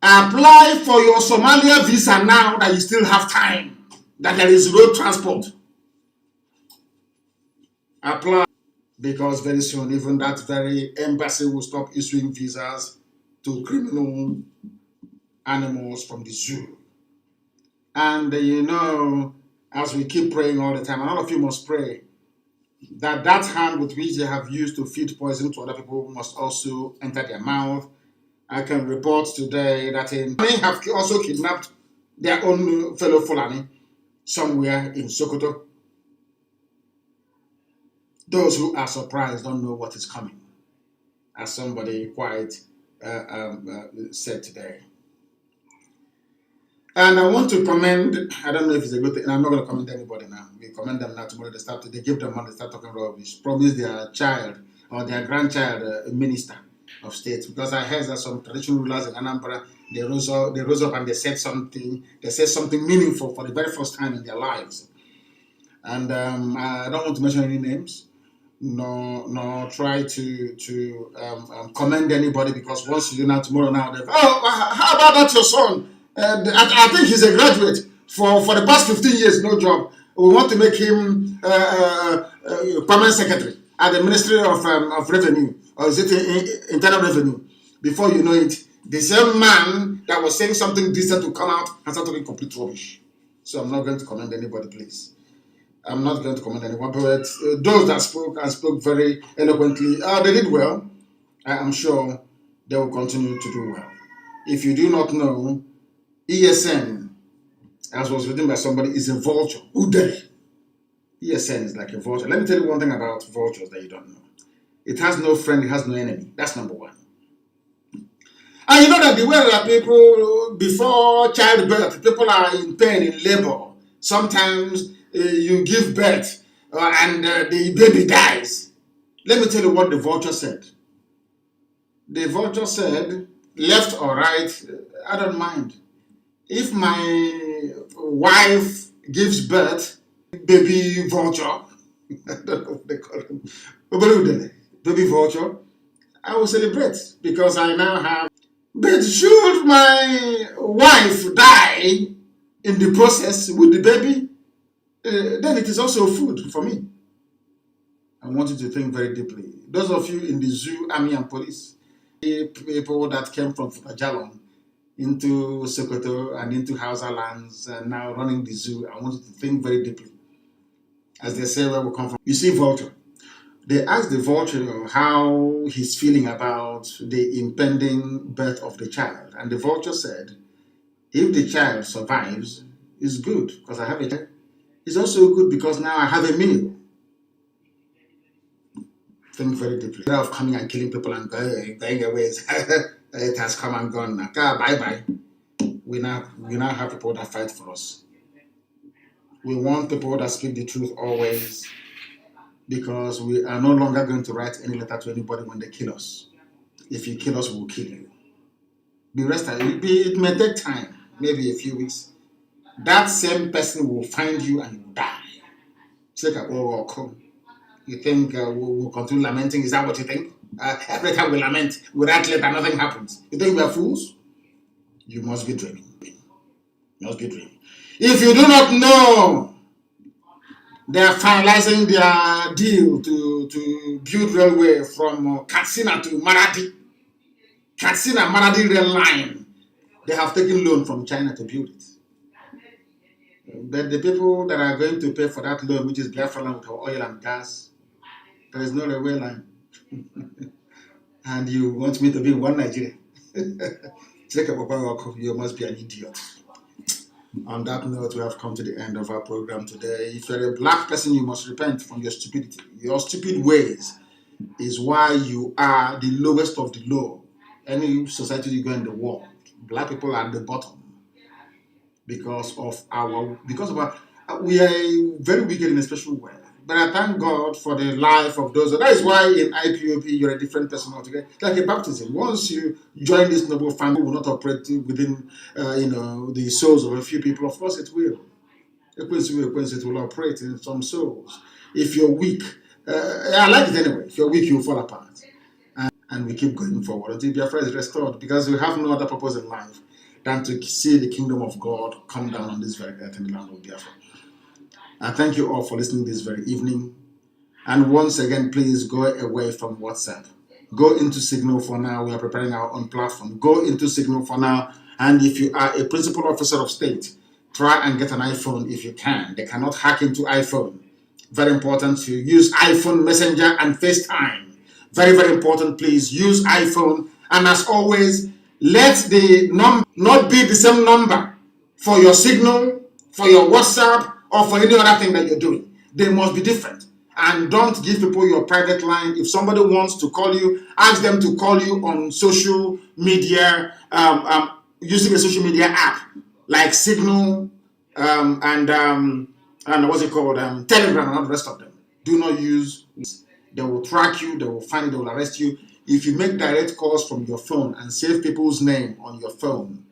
[SPEAKER 1] Apply for your Somalia visa now that you still have time, that there is road transport. Apply, because very soon even that very embassy will stop issuing visas to criminal animals from the zoo. And as we keep praying all the time, and all of you must pray, that hand with which they have used to feed poison to other people must also enter their mouth. I can report today that they have also kidnapped their own fellow Fulani somewhere in Sokoto. Those who are surprised don't know what is coming, as somebody quite said today. And I want to commend, I don't know if it's a good thing, and I'm not going to commend anybody now. We commend them now. Tomorrow they give them money, they start talking rubbish, promise their child or their grandchild a minister of state. Because I heard that some traditional rulers in Anambra, they rose up and they said something meaningful for the very first time in their lives. And I don't want to mention any names, nor try to commend anybody, because once you do now, tomorrow now, how about that your son? I think he's a graduate for the past 15 years, no job. We want to make him permanent secretary at the Ministry of Revenue, or is it Internal Revenue? Before you know it, the same man that was saying something decent to come out and start talking complete rubbish. So I'm not going to commend anybody, please. I'm not going to commend anyone, but those that spoke very eloquently, they did well. I am sure they will continue to do well. If you do not know, ESN, as was written by somebody, is a vulture. Ude. ESN is like a vulture. Let me tell you one thing about vultures that you don't know. It has no friend, it has no enemy. That's number one. And you know that the way that people, before childbirth, people are in pain, in labor. Sometimes you give birth and the baby dies. Let me tell you what the vulture said. The vulture said, left or right, I don't mind. If my wife gives birth, baby vulture, I don't know what they call him, baby vulture, I will celebrate because I now have. But should my wife die in the process with the baby, then it is also food for me. I want you to think very deeply. Those of you in the zoo, army, and police, people that came from Futajalon into Sokoto and into Hausa lands and now running the zoo, I want you to think very deeply. As they say, where we come from. You see, vulture. They asked the vulture how he's feeling about the impending birth of the child. And the vulture said, if the child survives, it's good because I have a child. It's also good because now I have a meal. Think very deeply. Instead of coming and killing people and going away, it has come and gone. Now, bye bye. We now have people that fight for us. We want people that speak the truth always, because we are no longer going to write any letter to anybody when they kill us. If you kill us, we will kill you. Be rest. It may take time, maybe a few weeks. That same person will find you and you will die. Take a come. You think we'll continue lamenting? Is that what you think? Every time we lament, we write letter, nothing happens. You think we are fools? You must be dreaming. You must be dreaming. If you do not know, they are finalizing their deal to build railway from Katsina to Maradi. Katsina Maradi rail line. They have taken loan from China to build it. But the people that are going to pay for that loan, which is Biafra land with oil and gas, there is no railway line. And you want me to be one Nigeria? You must be an idiot. On that note, we have come to the end of our program today. If you're a black person, you must repent from your stupidity. Your stupid ways is why you are the lowest of the low. Any society you go in the world, black people are at the bottom because of our we are very wicked in a special way. But I thank God for the life of those. That is why in IPOP you're a different person altogether. Like a baptism. Once you join this noble family, will not operate within the souls of a few people. Of course, it will. It will operate in some souls. If you're weak, I like it anyway. If you're weak, you'll fall apart. And we keep going forward until Biafra is restored, because we have no other purpose in life than to see the kingdom of God come down on this very earth in the land of Biafra. I thank you all for listening this very evening. And once again, please go away from WhatsApp. Go into Signal for now. We are preparing our own platform. Go into Signal for now. And if you are a principal officer of state, try and get an iPhone if you can. They cannot hack into iPhone. Very important to use iPhone Messenger and FaceTime. Very, very important. Please use iPhone. And as always, let the number not be the same number for your Signal, for your WhatsApp, or for any other thing that you're doing. They must be different. And don't give people your private line. If somebody wants to call you, ask them to call you on social media, using a social media app like Signal and what's it called, Telegram, and all the rest of them. Do not use. They will track you. They will find you. They will arrest you. If you make direct calls from your phone and save people's name on your phone,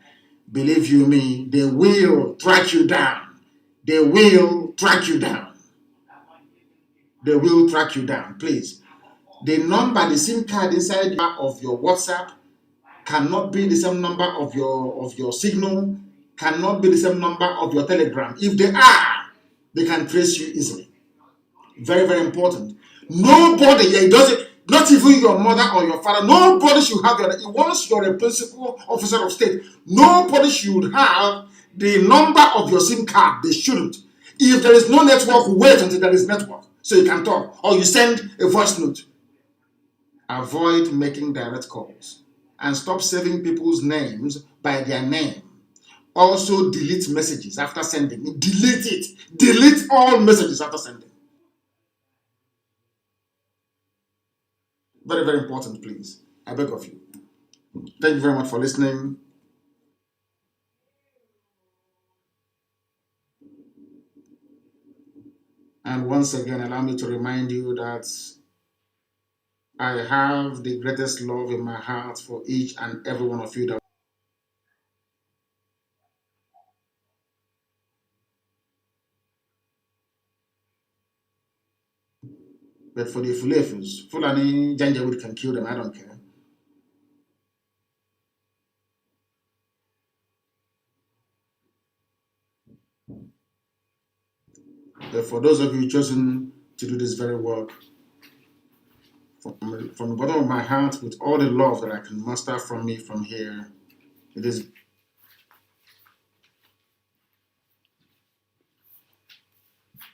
[SPEAKER 1] believe you me, they will track you down. They will track you down. They will track you down. Please. The number, the SIM card inside of your WhatsApp cannot be the same number of your Signal, cannot be the same number of your Telegram. If they are, they can trace you easily. Very, very important. Nobody, it doesn't, not even your mother or your father, nobody should have your, once you're a principal officer of state, nobody should have the number of your SIM card. They shouldn't. If there is no network, wait until there is network so you can talk, or you send a voice note. Avoid making direct calls and stop saving people's names by their name. Also delete messages after sending. Delete it. Delete all messages after sending. Very, very important, please. I beg of you. Thank you very much for listening. And once again, allow me to remind you that I have the greatest love in my heart for each and every one of you. But for the Fulefus, Fulani Janjaweed can kill them, I don't care. But for those of you chosen to do this very work, from the bottom of my heart, with all the love that I can muster from me from here, it is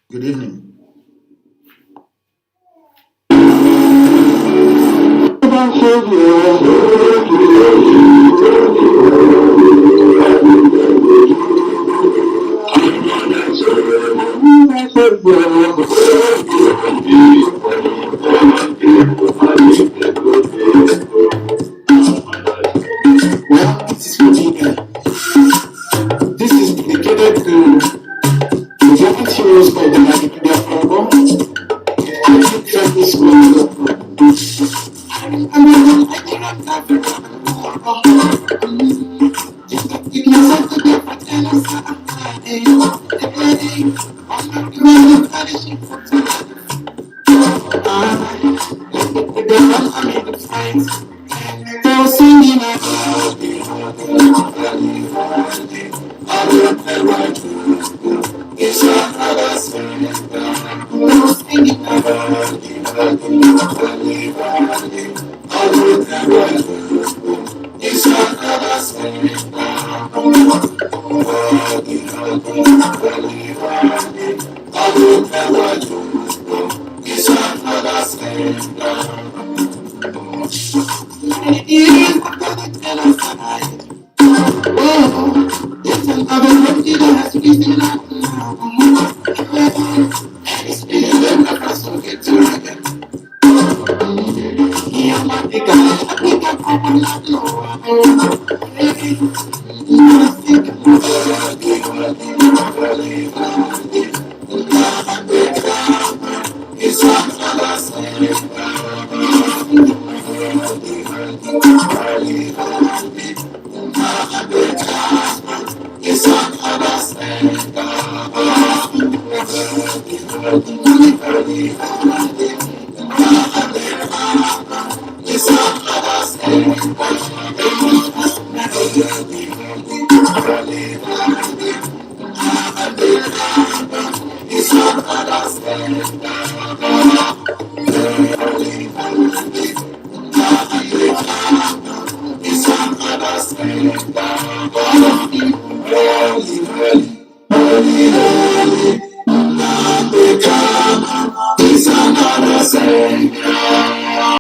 [SPEAKER 1] good evening.
[SPEAKER 2] Well, this is dedicated to the volunteers of the Nigeria program. I think that this